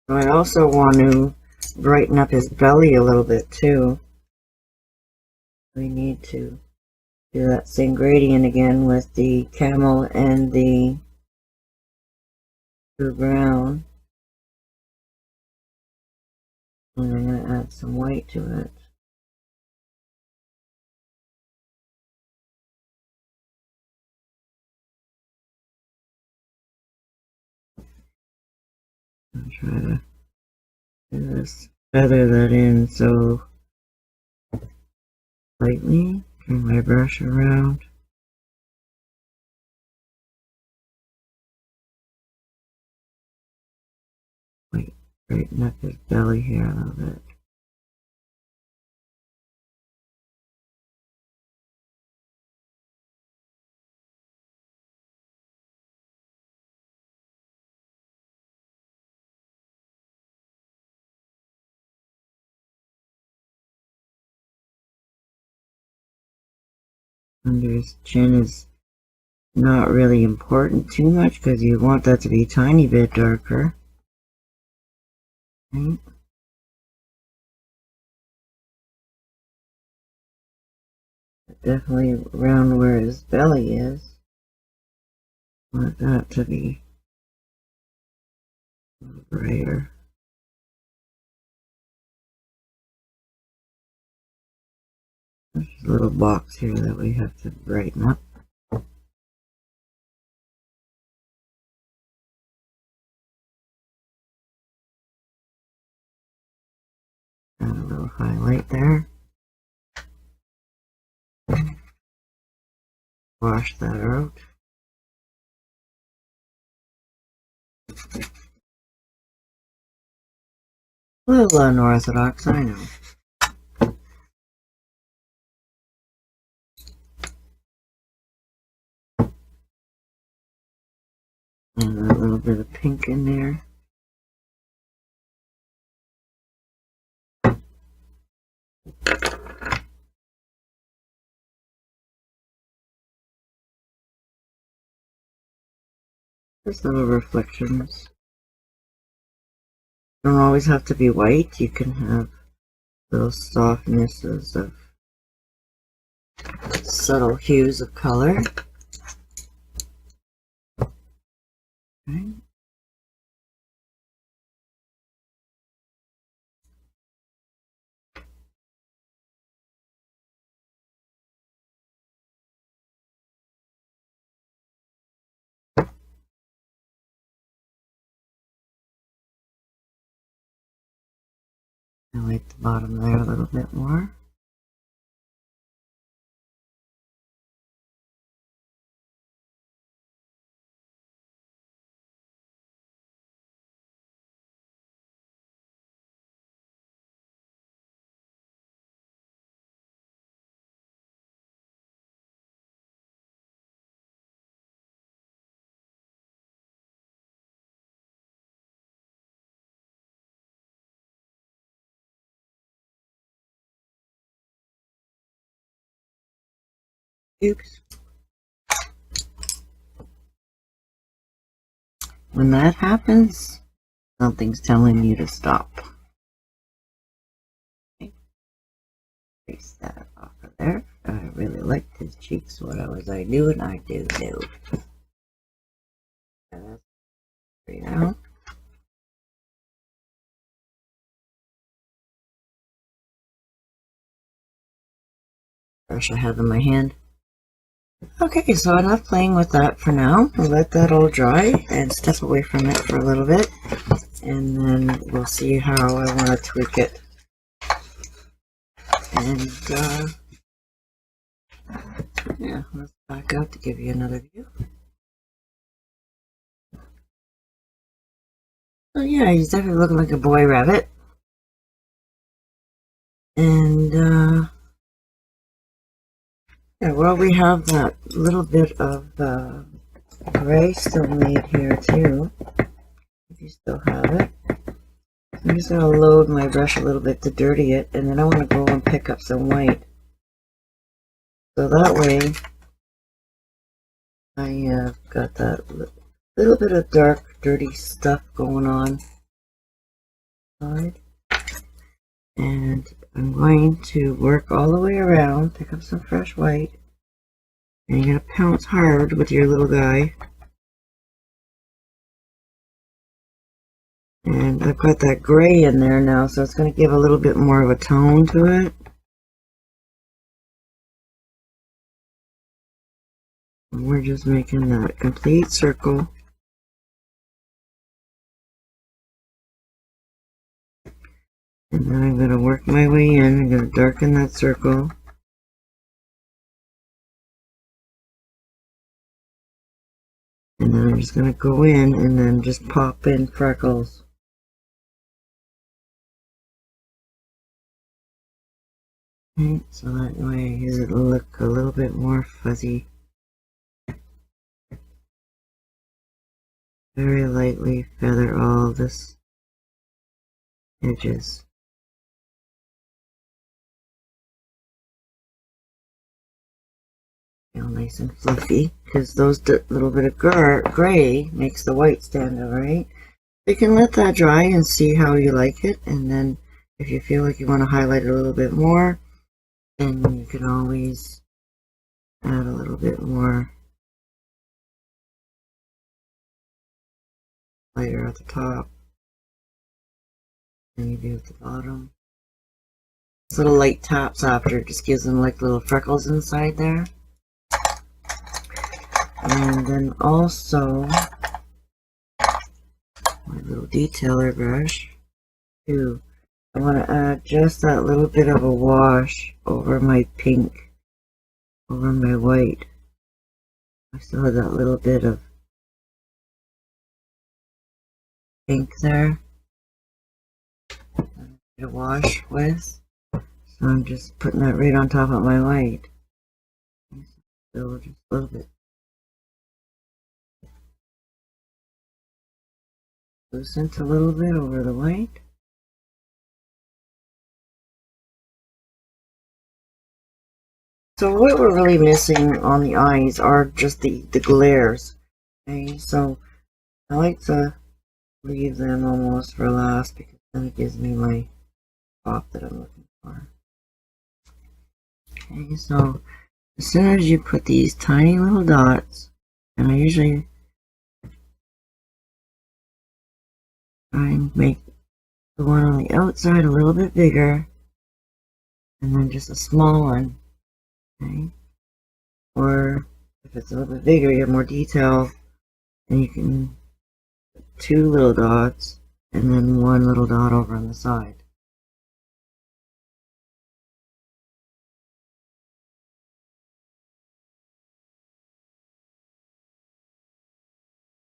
I also want to brighten up his belly a little bit too. We need to do that same gradient again with the camel and the blue brown. And I'm going to add some white to it. I'll try to do this, feather that in so lightly. Turn my brush around. Wait, straighten up his belly here a little bit. Under his chin is not really important too much because you want that to be a tiny bit darker. Right? Definitely around where his belly is. Want that to be a little brighter. There's a little box here that we have to brighten up. Add a little highlight there. Wash that out. A little unorthodox, I know. And a little bit of pink in there. Just little reflections. Don't always have to be white. You can have little softnesses of subtle hues of color. Okay. Highlight the bottom there a little bit more. Oops. When that happens, something's telling you to stop. Okay. Trace that off of there. I really liked his cheeks. What I knew and I do know. That's right now. Brush I have in my hand. Okay, so enough playing with that for now. We'll let that all dry and step away from it for a little bit, and then we'll see how I want to tweak it. And yeah, let's back up to give you another view. So yeah, he's definitely looking like a boy rabbit. And yeah, well, we have that little bit of gray still made here too, if you still have it. I'm just going to load my brush a little bit to dirty it, and then I want to go and pick up some white. So that way, I got that little bit of dark, dirty stuff going on. And I'm going to work all the way around, pick up some fresh white, and you're going to pounce hard with your little guy. And I've got that gray in there now, so it's going to give a little bit more of a tone to it. And we're just making that complete circle. And then I'm going to work my way in. I'm going to darken that circle. And then I'm just going to go in and then just pop in freckles. Okay, so that way it'll look a little bit more fuzzy. Very lightly feather all this edges. Feel nice and fluffy, because those little bit of gray makes the white stand out, right? You can let that dry and see how you like it, and then if you feel like you want to highlight it a little bit more, then you can always add a little bit more lighter at the top than you do at the bottom. These little light taps after just gives them like little freckles inside there. And then also my little detailer brush too. I want to add just that little bit of a wash over my pink, over my white. I still have that little bit of pink there to wash with. So I'm just putting that right on top of my white. So just a little bit. Loosen a little bit over the white. So what we're really missing on the eyes are just the glares. Okay, so I like to leave them almost for last because then it gives me my pop that I'm looking for. Okay, so as soon as you put these tiny little dots, and I usually try and make the one on the outside a little bit bigger, and then just a small one. Okay. Or if it's a little bit bigger, you have more detail, and you can put two little dots and then one little dot over on the side.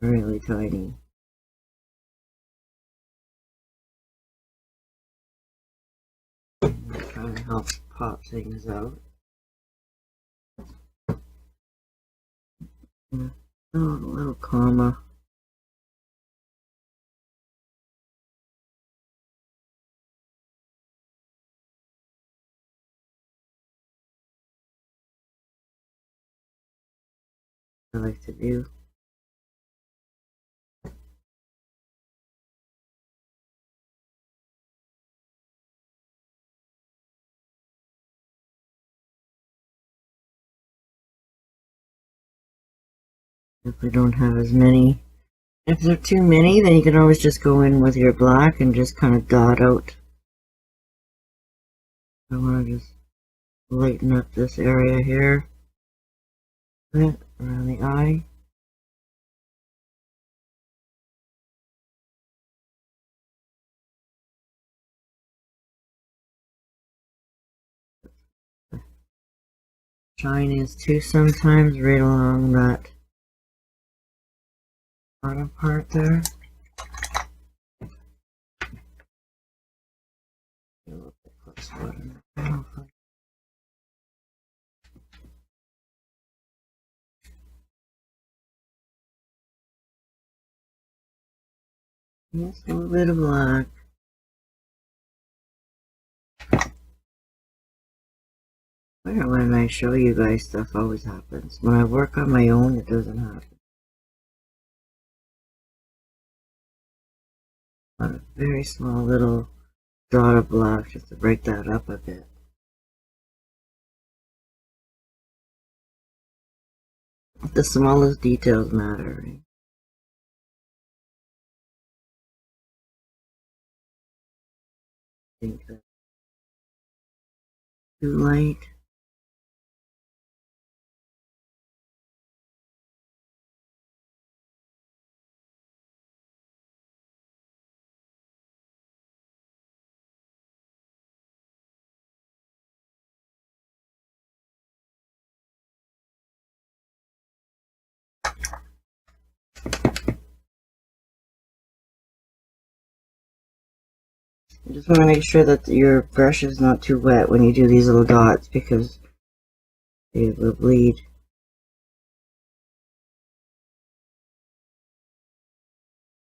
really tiny. That kind of helps pop things out. Oh, a little comma. I like to do. If we don't have as many. If there are too many, then you can always just go in with your black and just kind of dot out. I want to just lighten up this area here. A bit around the eye. Shine is too sometimes right along that bottom part there. A little bit closer. Just a little bit of black. When I show you guys stuff always happens. When I work on my own, it doesn't happen. But a very small little dot of black just to break that up a bit. The smallest details matter, right? I think that's too light. You just want to make sure that your brush is not too wet when you do these little dots because they will bleed.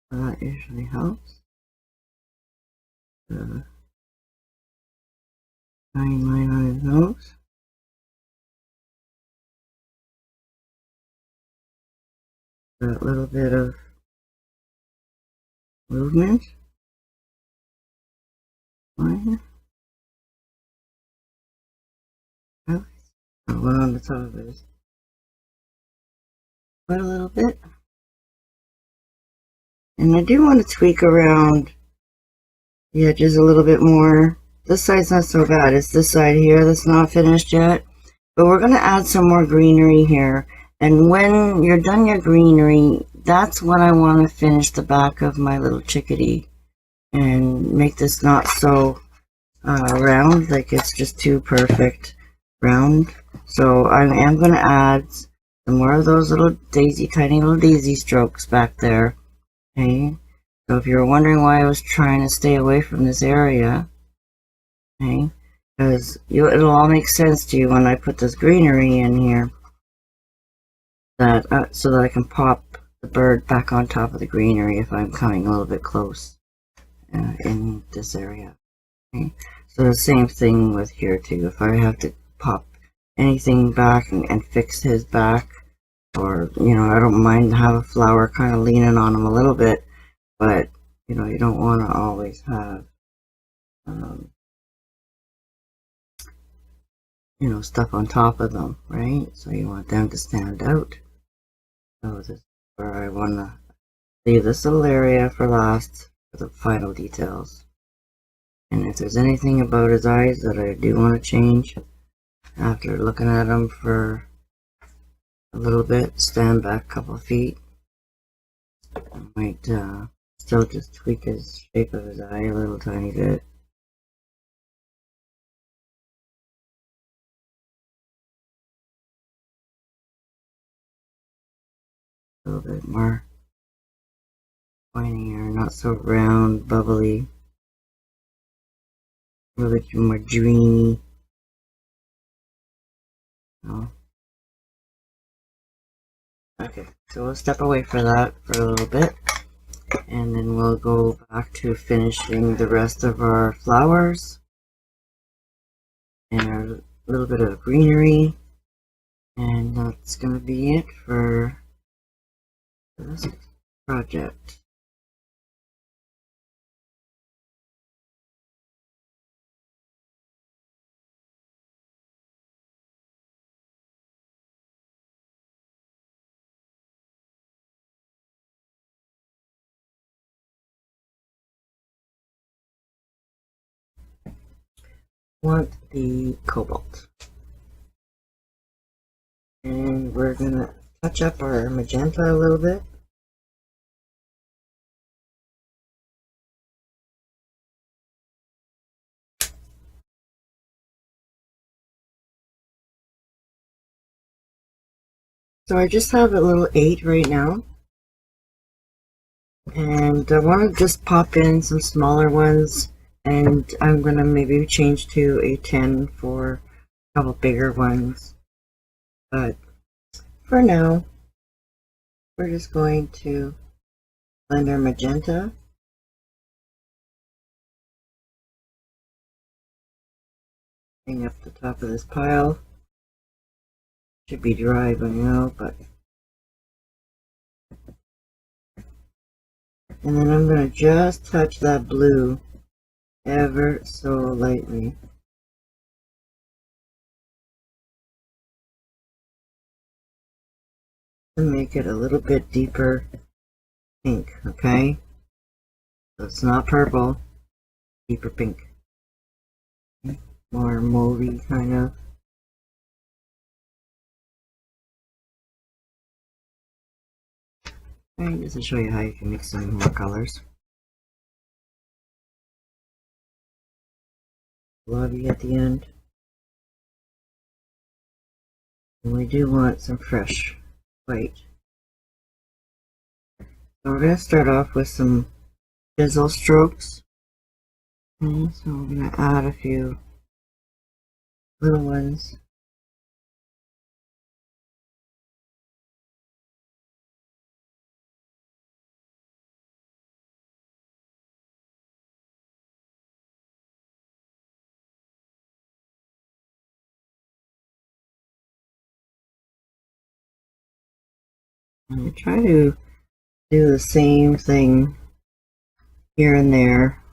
That usually helps. Fine line on his nose. That little bit of movement. One on the top of his foot a little bit. And I do want to tweak around the edges a little bit more. This side's not so bad. It's this side here that's not finished yet. But we're going to add some more greenery here. And when you're done your greenery, that's when I want to finish the back of my little chickadee. And make this not so round, like it's just too perfect round. So I am going to add some more of those little tiny little daisy strokes back there. Okay, so if you're wondering why I was trying to stay away from this area, okay, because it'll all make sense to you when I put this greenery in here, that so that I can pop the bird back on top of the greenery if I'm coming a little bit close in this area. Okay, so the same thing with here too. If I have to pop anything back and fix his back, or I don't mind have a flower kind of leaning on him a little bit, but you don't want to always have stuff on top of them, right? So you want them to stand out. So this is where I want to leave this little area for last for the final details. And if there's anything about his eyes that I do want to change after looking at him for a little bit, stand back a couple of feet. I might still just tweak his shape of his eye a little tiny bit. A little bit more pointier, not so round, bubbly. A little bit more dreamy. Oh. Okay, so we'll step away for that for a little bit, and then we'll go back to finishing the rest of our flowers and our little bit of greenery, and that's going to be it for this project. Want the cobalt, and we're going to touch up our magenta a little bit. So I just have a little 8 right now, and I want to just pop in some smaller ones, and I'm going to maybe change to a 10 for a couple bigger ones. But for now, we're just going to blend our magenta. Hang up the top of this pile. Should be dry by now, but. And then I'm going to just touch that blue ever so lightly. To make it a little bit deeper pink, okay? So it's not purple, deeper pink. More mauvey kind of. And just to show you how you can mix some more colors. Lobby at the end. And we do want some fresh white. So we're going to start off with some chisel strokes. Okay, so we're going to add a few little ones. And try to do the same thing here and there.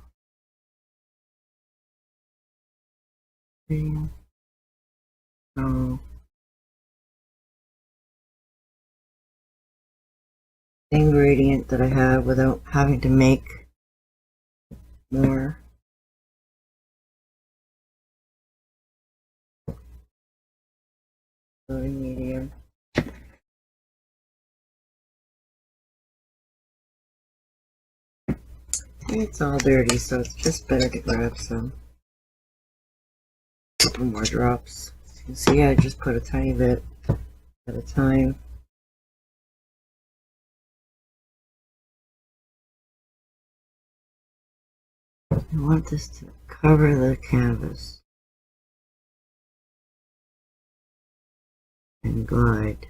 Okay. So same gradient that I have without having to make more. Loading medium. It's all dirty, so it's just better to grab some. A couple more drops. As you can see, I just put a tiny bit at a time. I want this to cover the canvas and glide.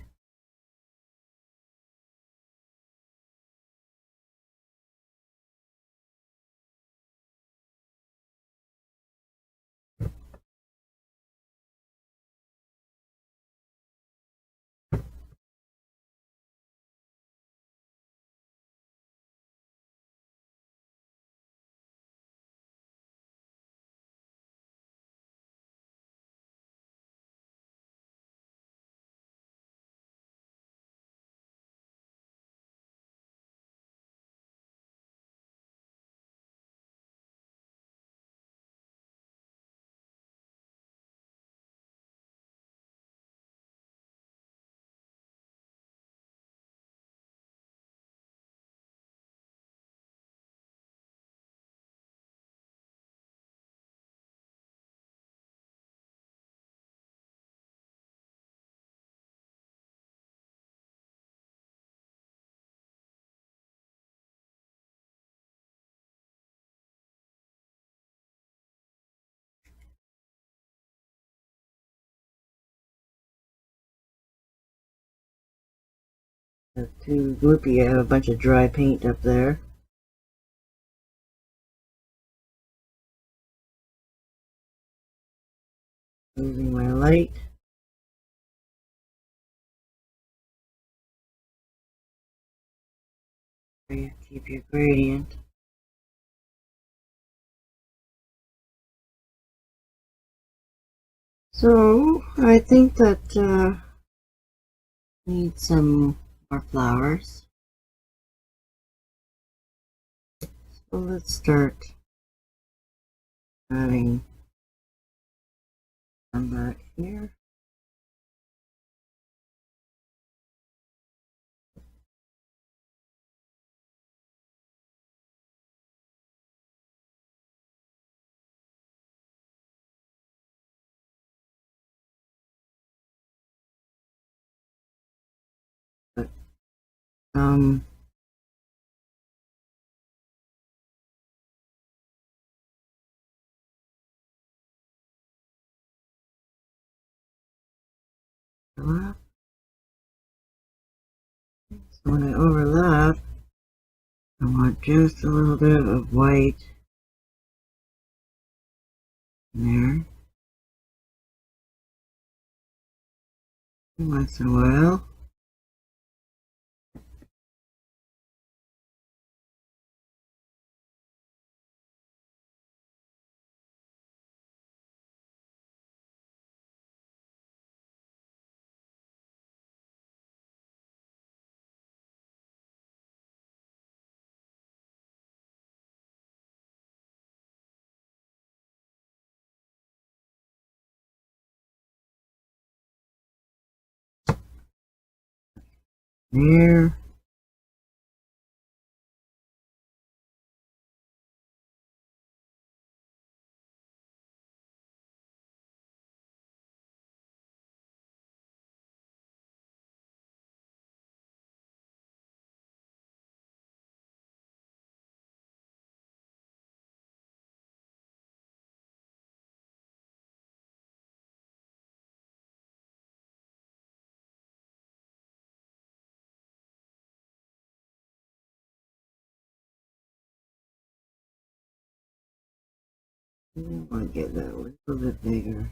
too gloopy. I have a bunch of dry paint up there. Using my light. Keep your gradient. So I think that need some more flowers. So let's start adding some back here. Put some overlap. So when I overlap, I want just a little bit of white in there. Once in a while. There. I want to get that one a little bit bigger.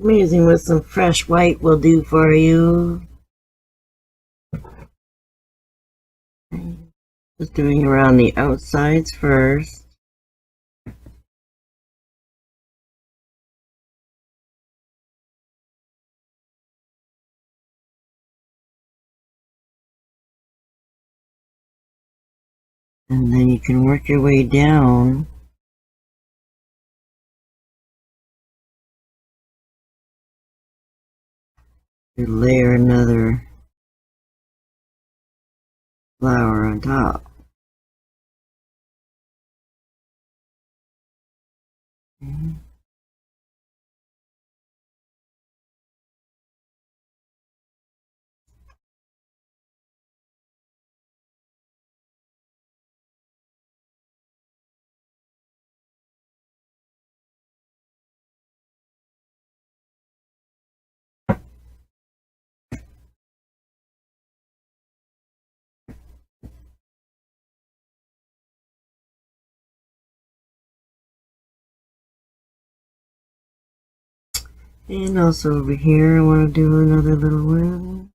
Amazing what some fresh white will do for you. Just doing around the outsides first. And then you can work your way down to layer another flower on top. Okay. And also over here, I want to do another little one.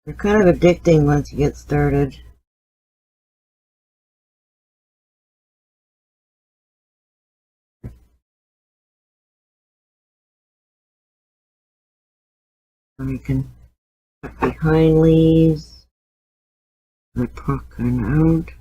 They're kind of addicting once you get started. So you can cut behind leaves, they're poking out.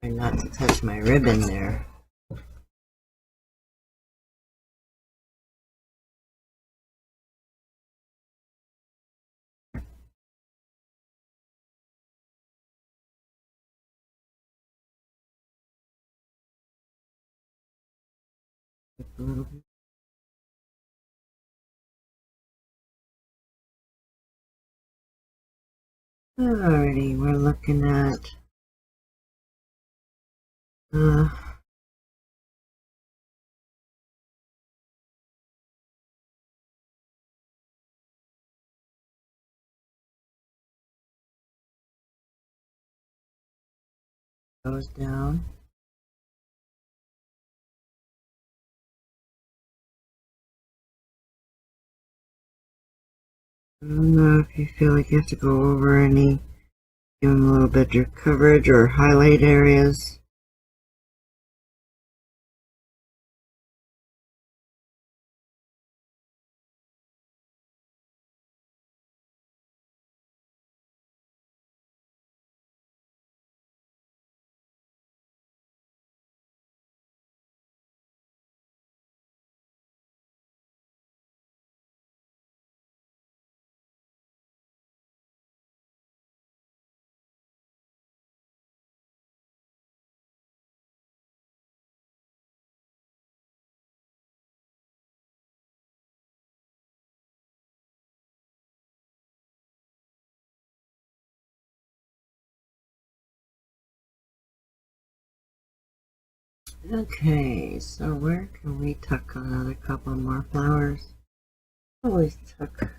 Try not to touch my ribbon there. A little bit. Alrighty, we're looking at goes down. I don't know if you feel like you have to go over any, give them a little better coverage or highlight areas. Okay, so where can we tuck another couple more flowers? Always tuck.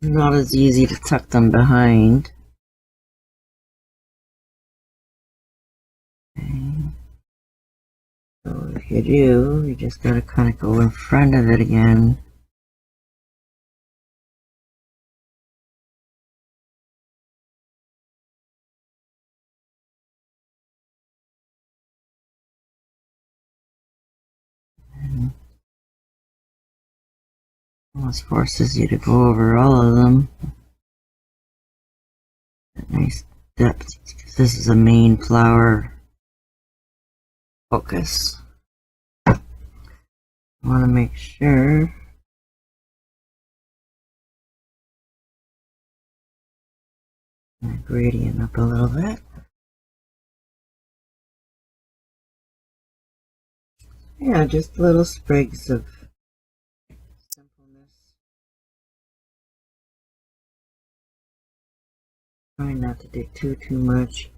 Not as easy to tuck them behind. Okay. Over you do, you just gotta kind of go in front of it again. And almost forces you to go over all of them. That nice depth, because this is a main flower focus. I want to make sure I gradient up a little bit. Yeah, just little sprigs of simpleness. Trying not to do too much.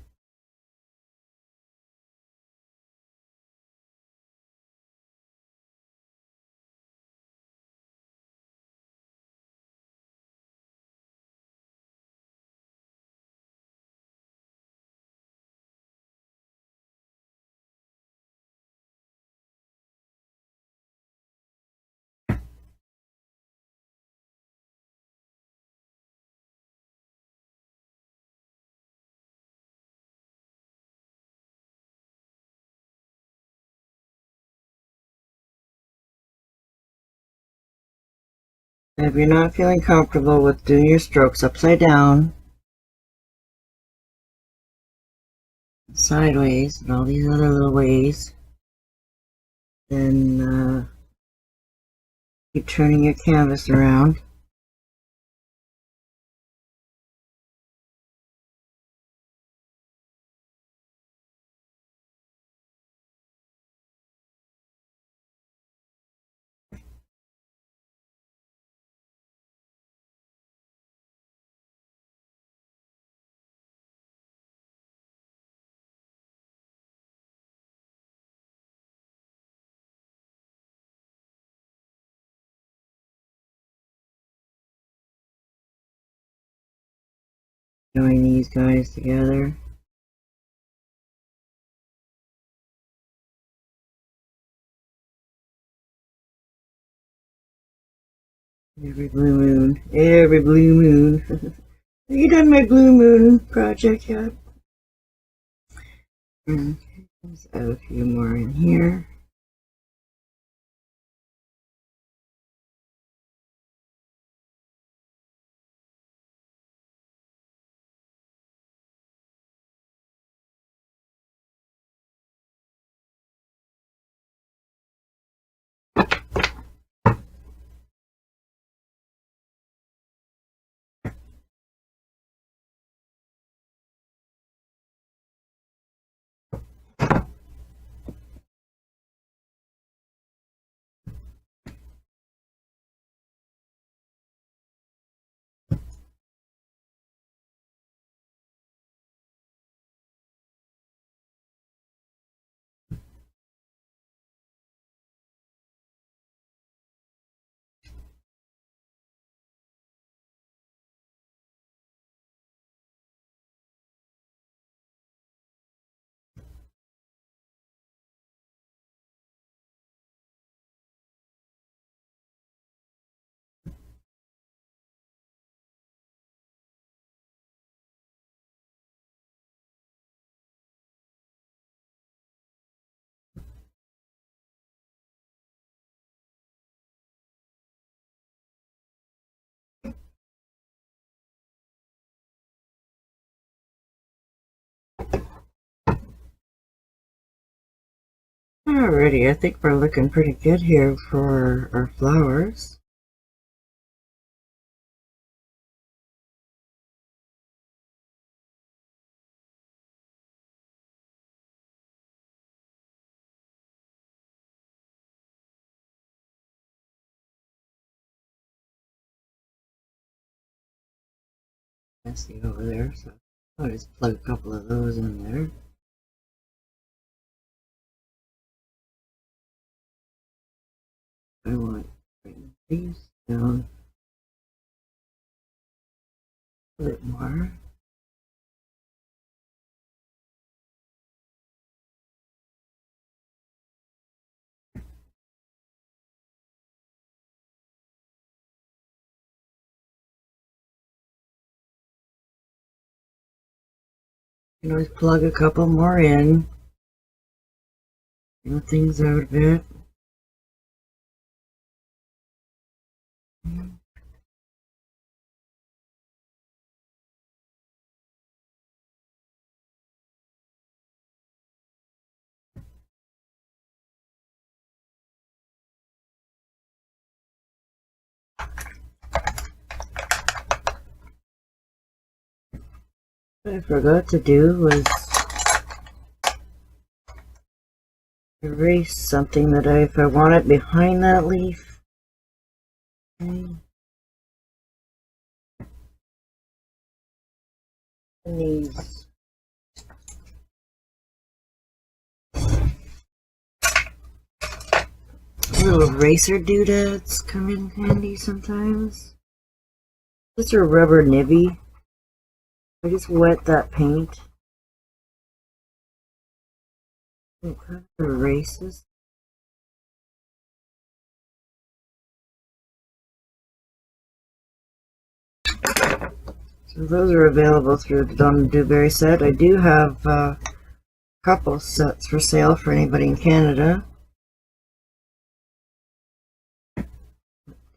If you're not feeling comfortable with doing your strokes upside down, sideways, and all these other little ways, then keep turning your canvas around. Join these guys together. Every blue moon. Every blue moon. Have you done my blue moon project yet? Okay, let's add a few more in here. Alrighty, I think we're looking pretty good here for our flowers. Messy over there, so I'll just plug a couple of those in there. I want to bring these down a bit more. You can always plug a couple more in. Move things out a bit. What I forgot to do was erase something that if I want it behind that leaf. Okay. And these little eraser doodads come in handy sometimes. Just a rubber nibby. I just wet that paint. It kind of erases. So those are available through the Donna Dewberry set. I do have a couple sets for sale for anybody in Canada.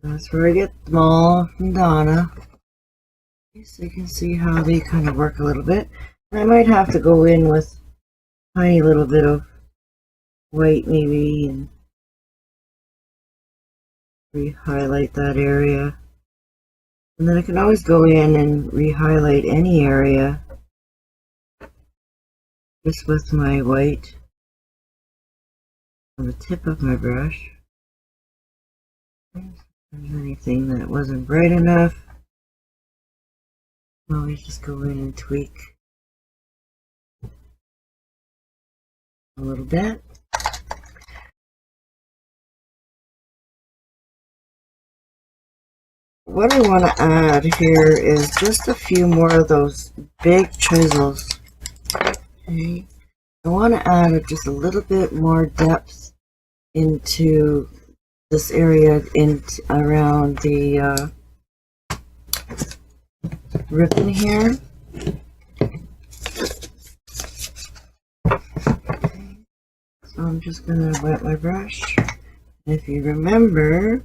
That's where I get them all from Donna. So you can see how they kind of work a little bit. And I might have to go in with a tiny little bit of white maybe and re-highlight that area. And then I can always go in and re-highlight any area just with my white on the tip of my brush. If there's anything that wasn't bright enough, I'll always just go in and tweak a little bit. What I want to add here is just a few more of those big chisels. Okay. I want to add just a little bit more depth into this area around the ribbon here. So I'm just going to wet my brush. And if you remember,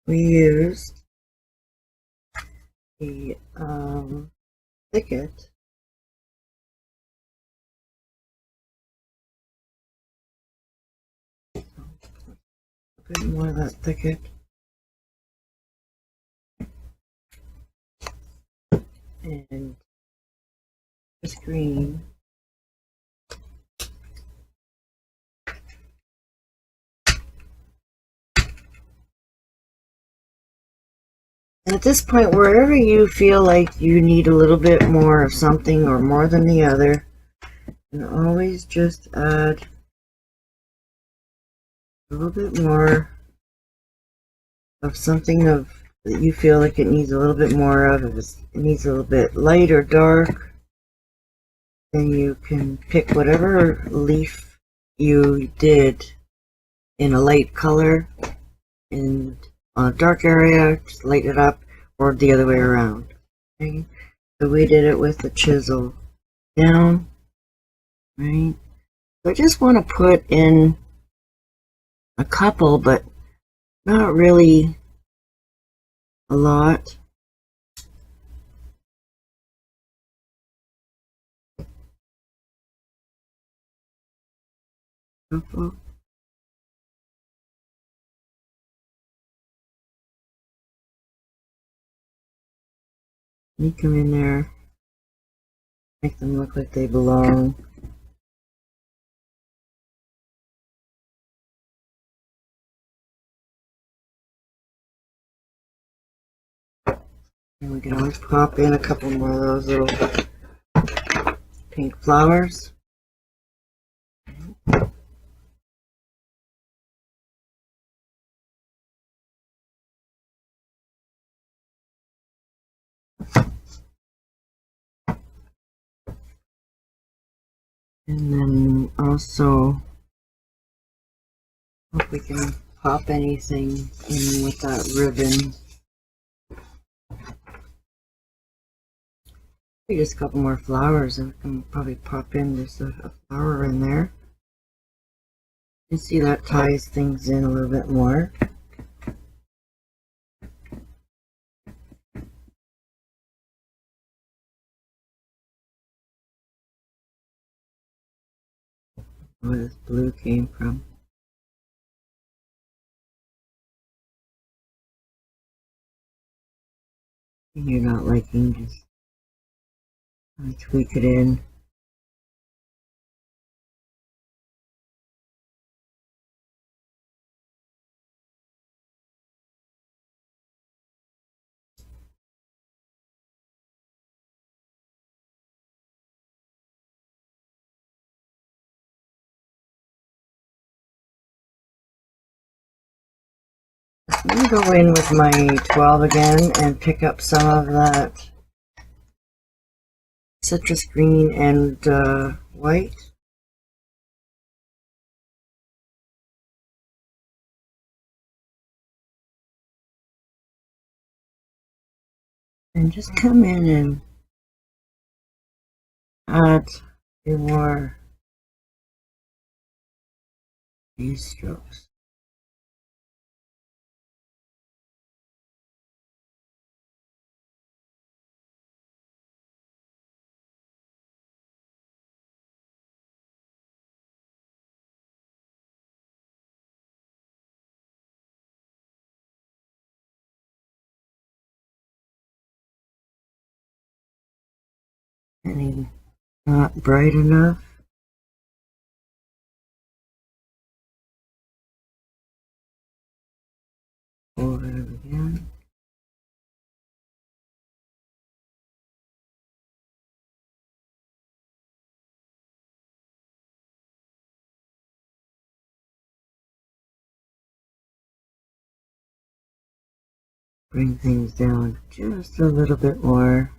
we used the thicket. A bit more of that thicket. And this green. And at this point, wherever you feel like you need a little bit more of something or more than the other, and always just add a little bit more of something that you feel like it needs a little bit more of. If it needs a little bit light or dark, then you can pick whatever leaf you did in a light color and on a dark area, just light it up, or the other way around. Okay? So we did it with the chisel down, right? So I just want to put in a couple, but not really a lot. Couple. Sneak them in there, make them look like they belong. And we can always pop in a couple more of those little pink flowers. And then also, hope we can pop anything in with that ribbon. Just a couple more flowers, and we can probably pop in just a flower in there. You see that ties things in a little bit more. Where this blue came from. And you're not liking, just tweak it in. I'm going to go in with my 12 again and pick up some of that citrus green and white. And just come in and add a few more these strokes. Any not bright enough? Over it again. Bring things down just a little bit more.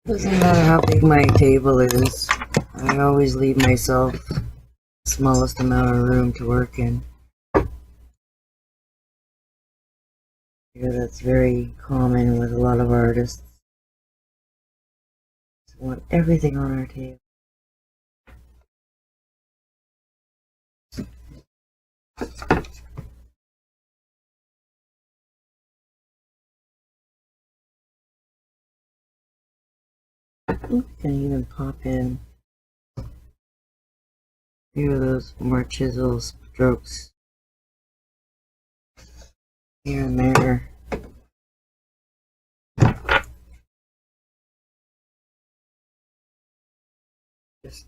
Doesn't matter how big my table is. I always leave myself the smallest amount of room to work in. Yeah, that's very common with a lot of artists. We want everything on our table. You can even pop in a few of those more chisel strokes here and there. Just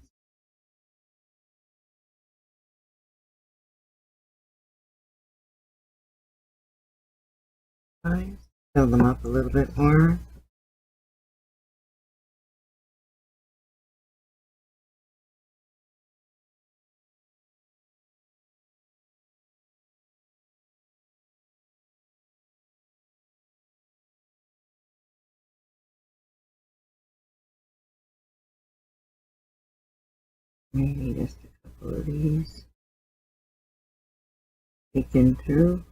fill them up a little bit more. Maybe just a couple of these. Peeking through.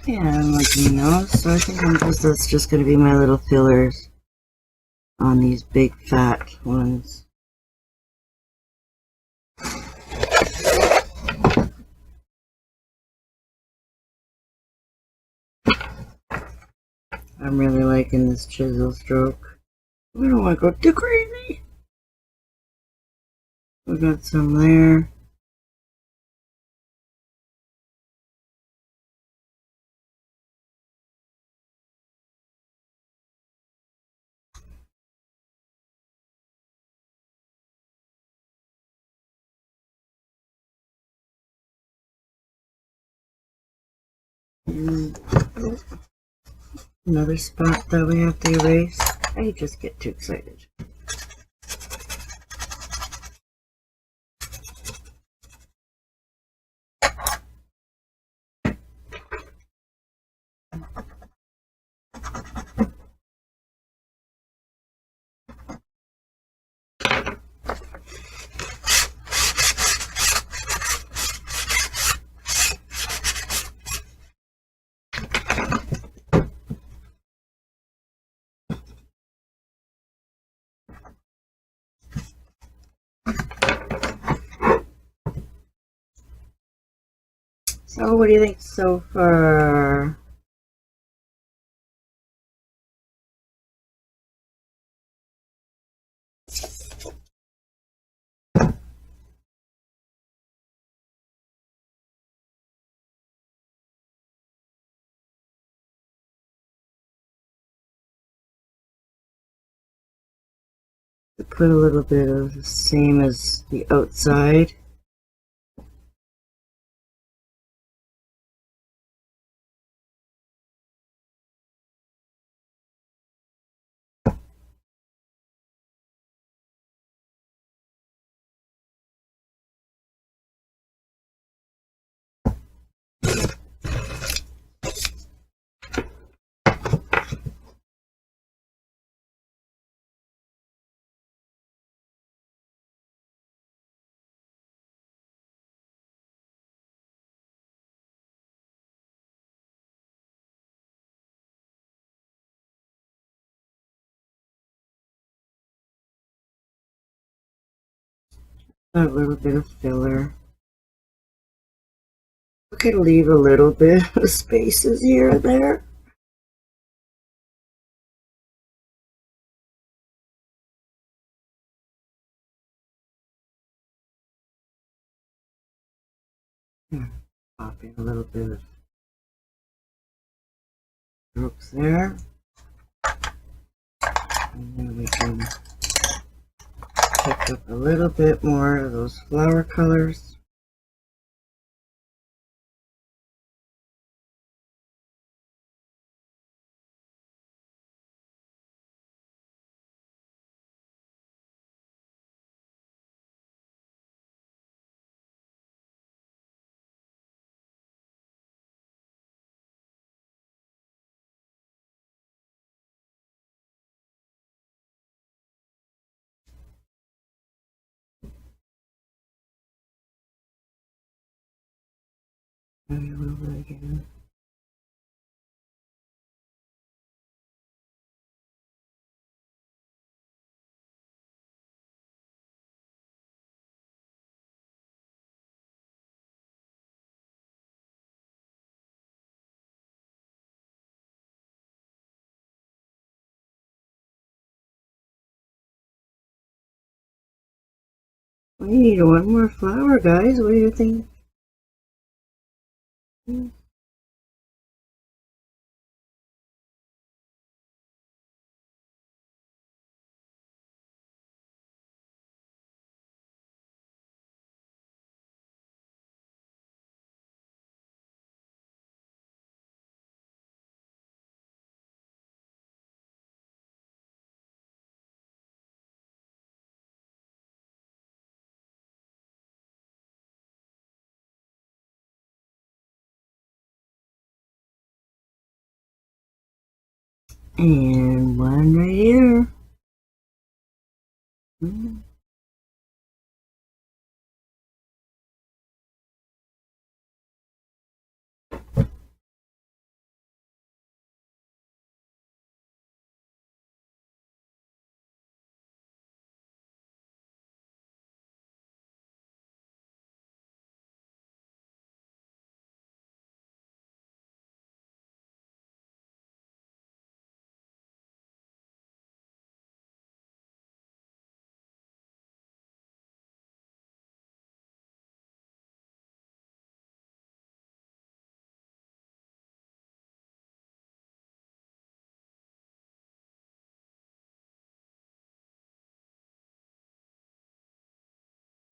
Yeah, I'm liking those. So I think that's just going to be my little fillers on these big fat ones. I'm really liking this chisel stroke. I don't want to go too crazy. We got some there. And another spot that we have to erase. I just get too excited. So what do you think so far? Put a little bit of the same as the outside. A little bit of filler. We could leave a little bit of spaces here and there. Pop in a little bit of strokes there. And then we can pick up a little bit more of those flower colors. Maybe a little bit again. We need one more flower, guys. What do you think? And one right here.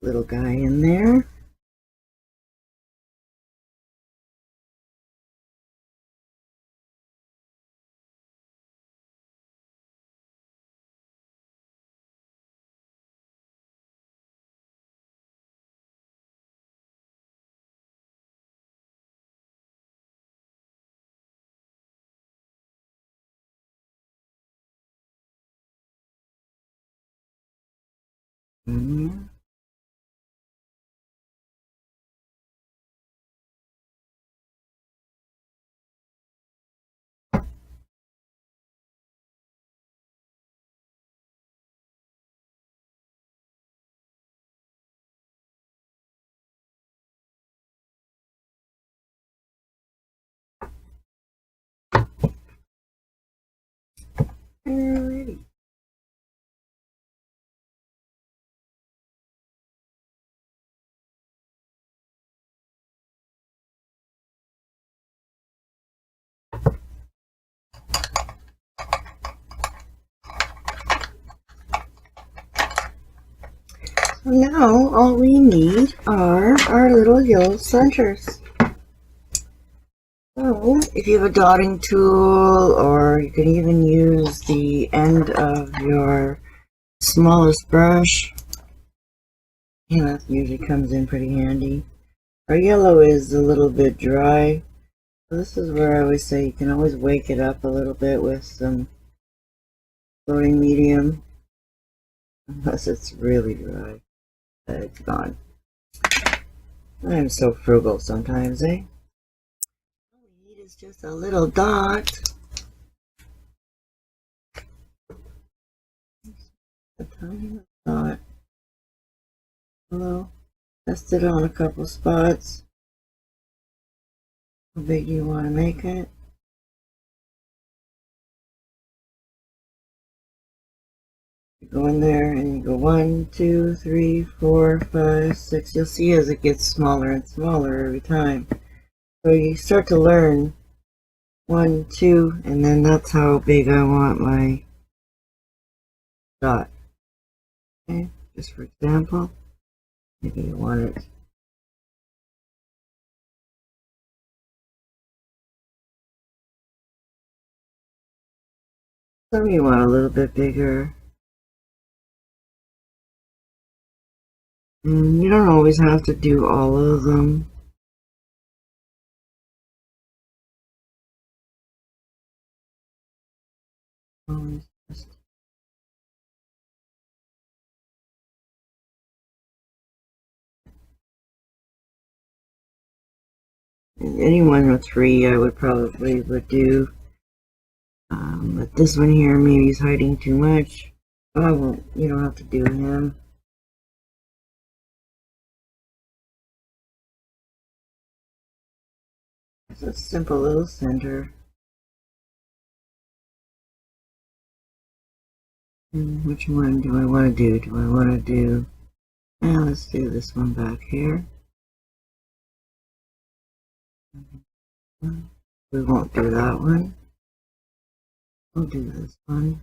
little guy in there. Mm-hmm. Alrighty. So now all we need are our little yellow centers. So if you have a dotting tool, or you can even use the end of your smallest brush, that usually comes in pretty handy. Our yellow is a little bit dry. So this is where I always say you can always wake it up a little bit with some floating medium, unless it's really dry. It's gone. I'm so frugal sometimes, eh? All we need is just a little dot. A tiny little dot. Hello. Test it on a couple spots. How big do you want to make it? You go in there and you go 1, 2, 3, 4, 5, 6. You'll see as it gets smaller and smaller every time. So you start to learn 1, 2, and then that's how big I want my dot. Okay, just for example, maybe you want it. Some you want a little bit bigger. And you don't always have to do all of them. Always just any one or 3 I would probably do. But this one here maybe is hiding too much. Oh, I won't. You don't have to do him. It's a simple little center. Which one do I want to do? Do I want to do... Now let's do this one back here. We won't do that one. We'll do this one.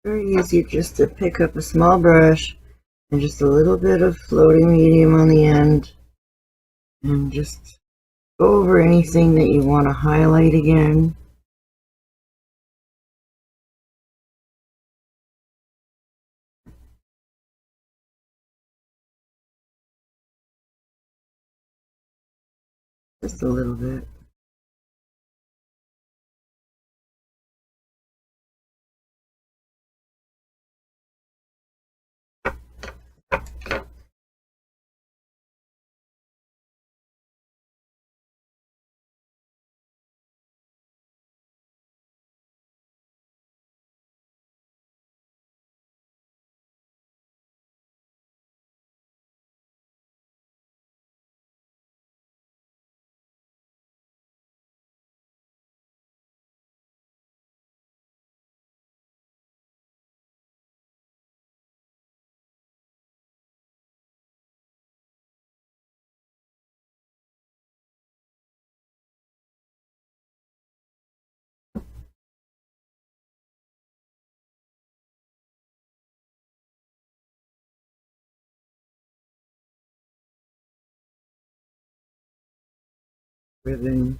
Very easy just to pick up a small brush and just a little bit of floating medium on the end, and just go over anything that you want to highlight again. Just a little bit. ribbon.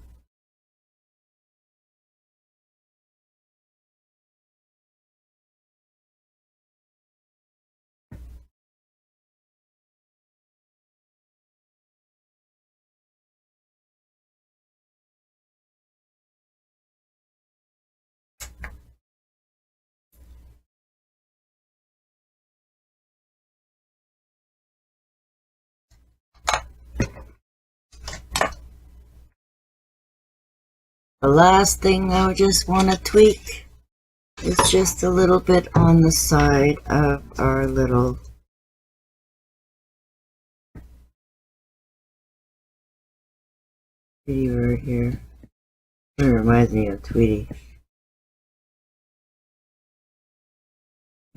The last thing I would just want to tweak is just a little bit on the side of our little Tweety bird here. It reminds me of Tweety.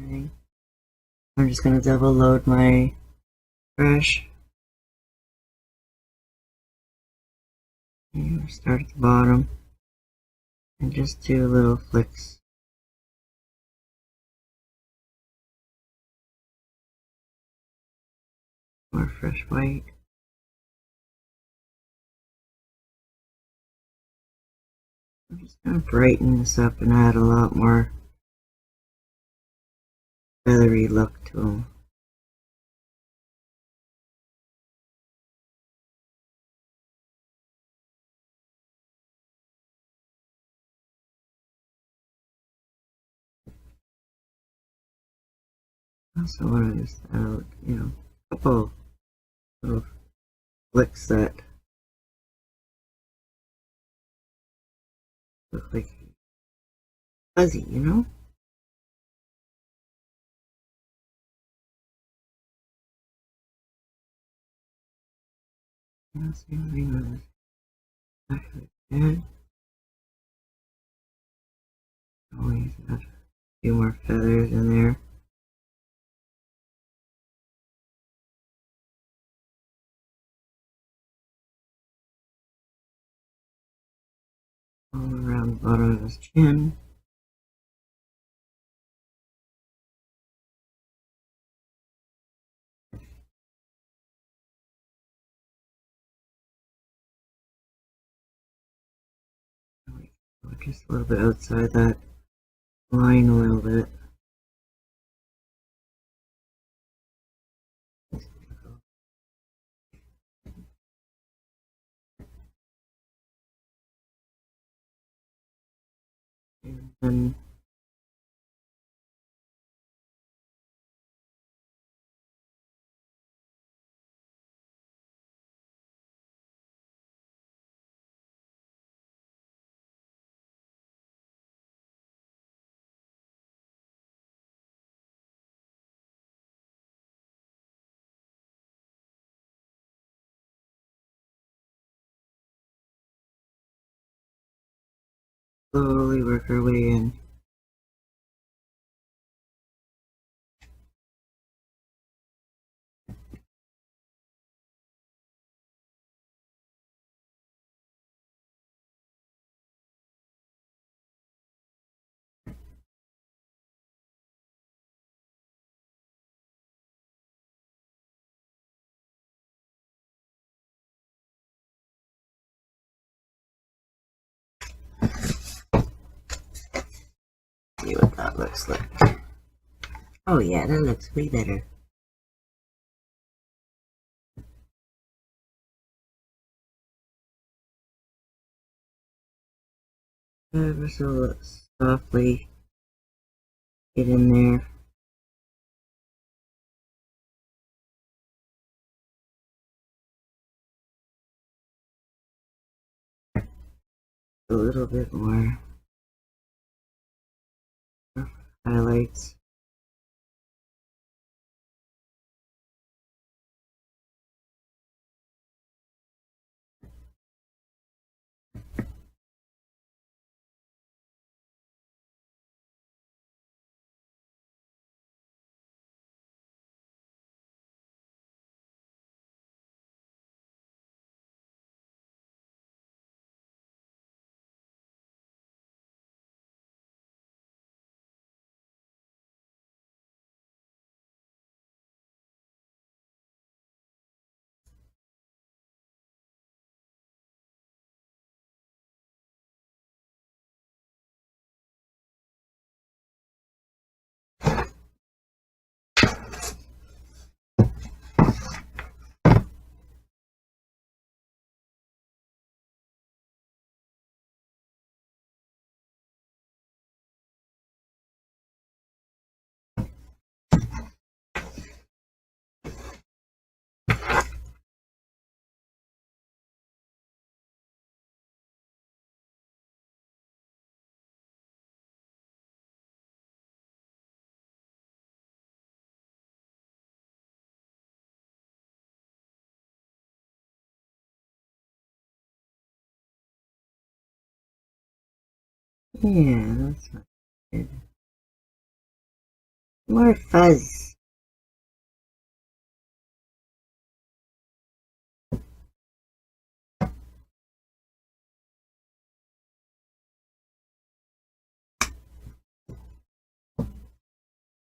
Okay. I'm just going to double load my brush. And start at the bottom and just do little flicks. More fresh white. I'm just going to brighten this up and add a lot more feathery look to them. I also want to just add, a couple little flicks that look like fuzzy, Same thing with actually bad. Always add a few more feathers in there. All around the bottom of his chin. Just a little bit outside that line a little bit. And then slowly work our way in. See what that looks like. Oh yeah, that looks way better. Ever so softly get in there. A little bit more highlights. Yeah, that's not good. More fuzz.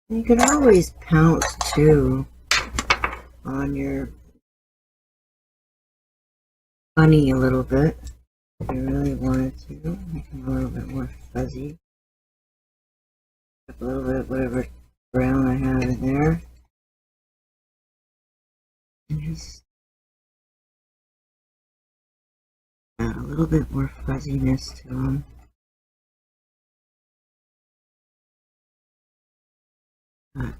You could always pounce too on your bunny a little bit if you really wanted to. Make them a little bit more fuzzy. A little bit of whatever brown I have in there. And just add a little bit more fuzziness to them. A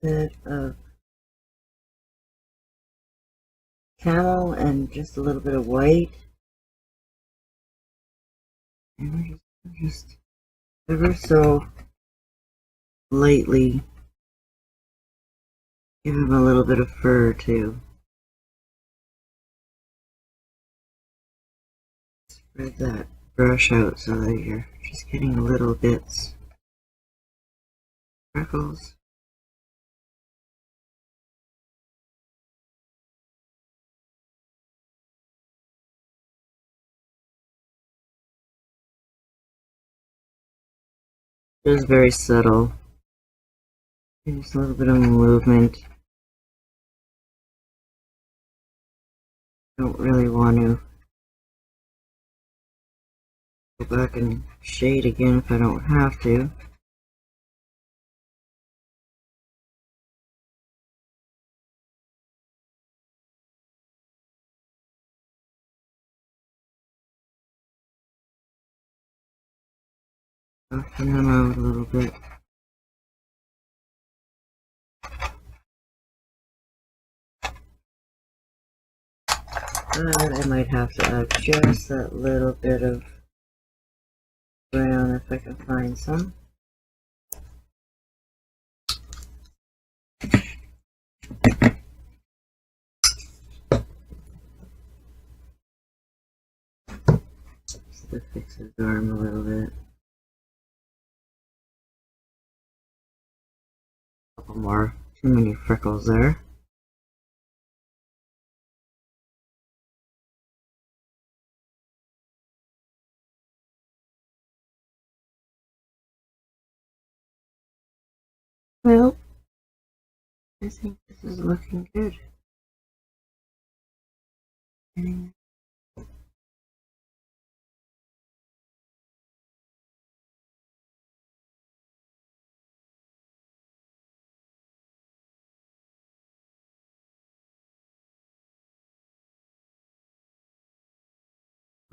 bit of camel and just a little bit of white. And we're just ever so lightly give him a little bit of fur too. Spread that brush out so that you're just getting little bits. Freckles. Just very subtle. Just a little bit of movement. Don't really want to go back and shade again if I don't have to. Soften them out a little bit. But I might have to add just that little bit of brown if I can find some. Just to fix his arm a little bit. A couple more. Too many freckles there. Well, I think this is looking good.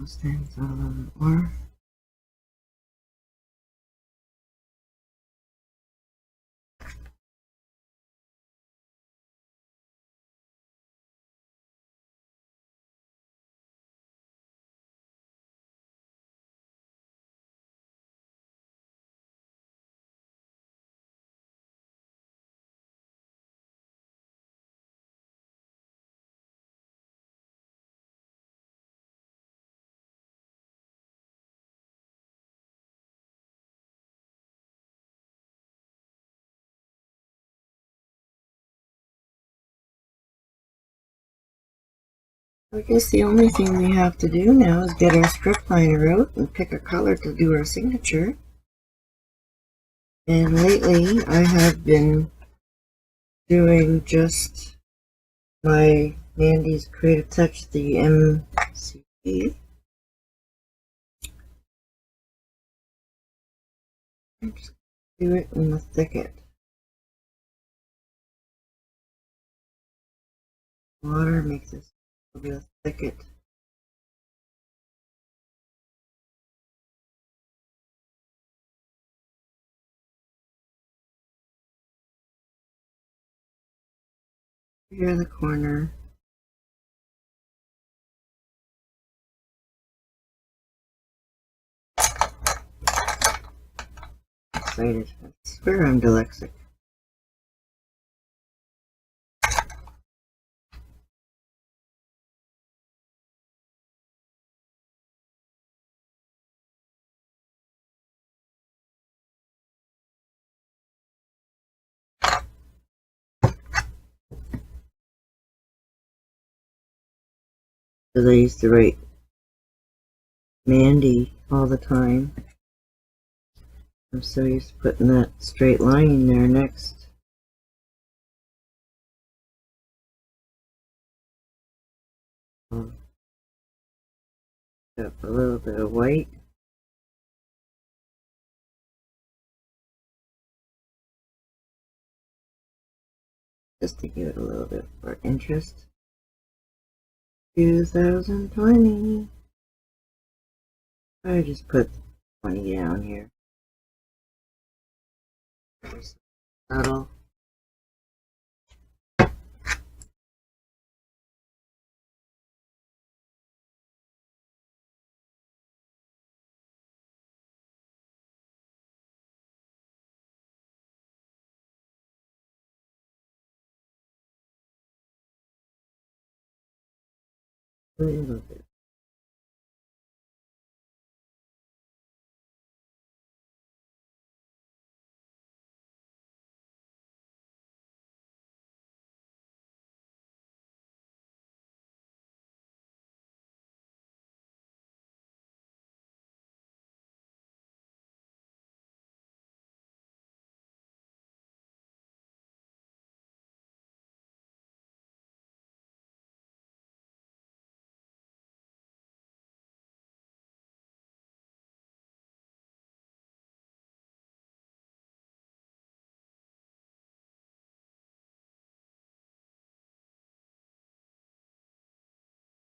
Stands out a little bit more. I guess the only thing we have to do now is get our script liner out and pick a color to do our signature. And lately I have been doing just my Mandy's Creative Touch, the MCP. And just do it in the thicket. Water makes this a real thicket. Here in the corner. Excited. I swear I'm dyslexic. because I used to write Mandy all the time. I'm so used to putting that straight line in there next. Up a little bit of white. Just to give it a little bit more interest. 2020. I just put 20 down here. Subtle. A little bit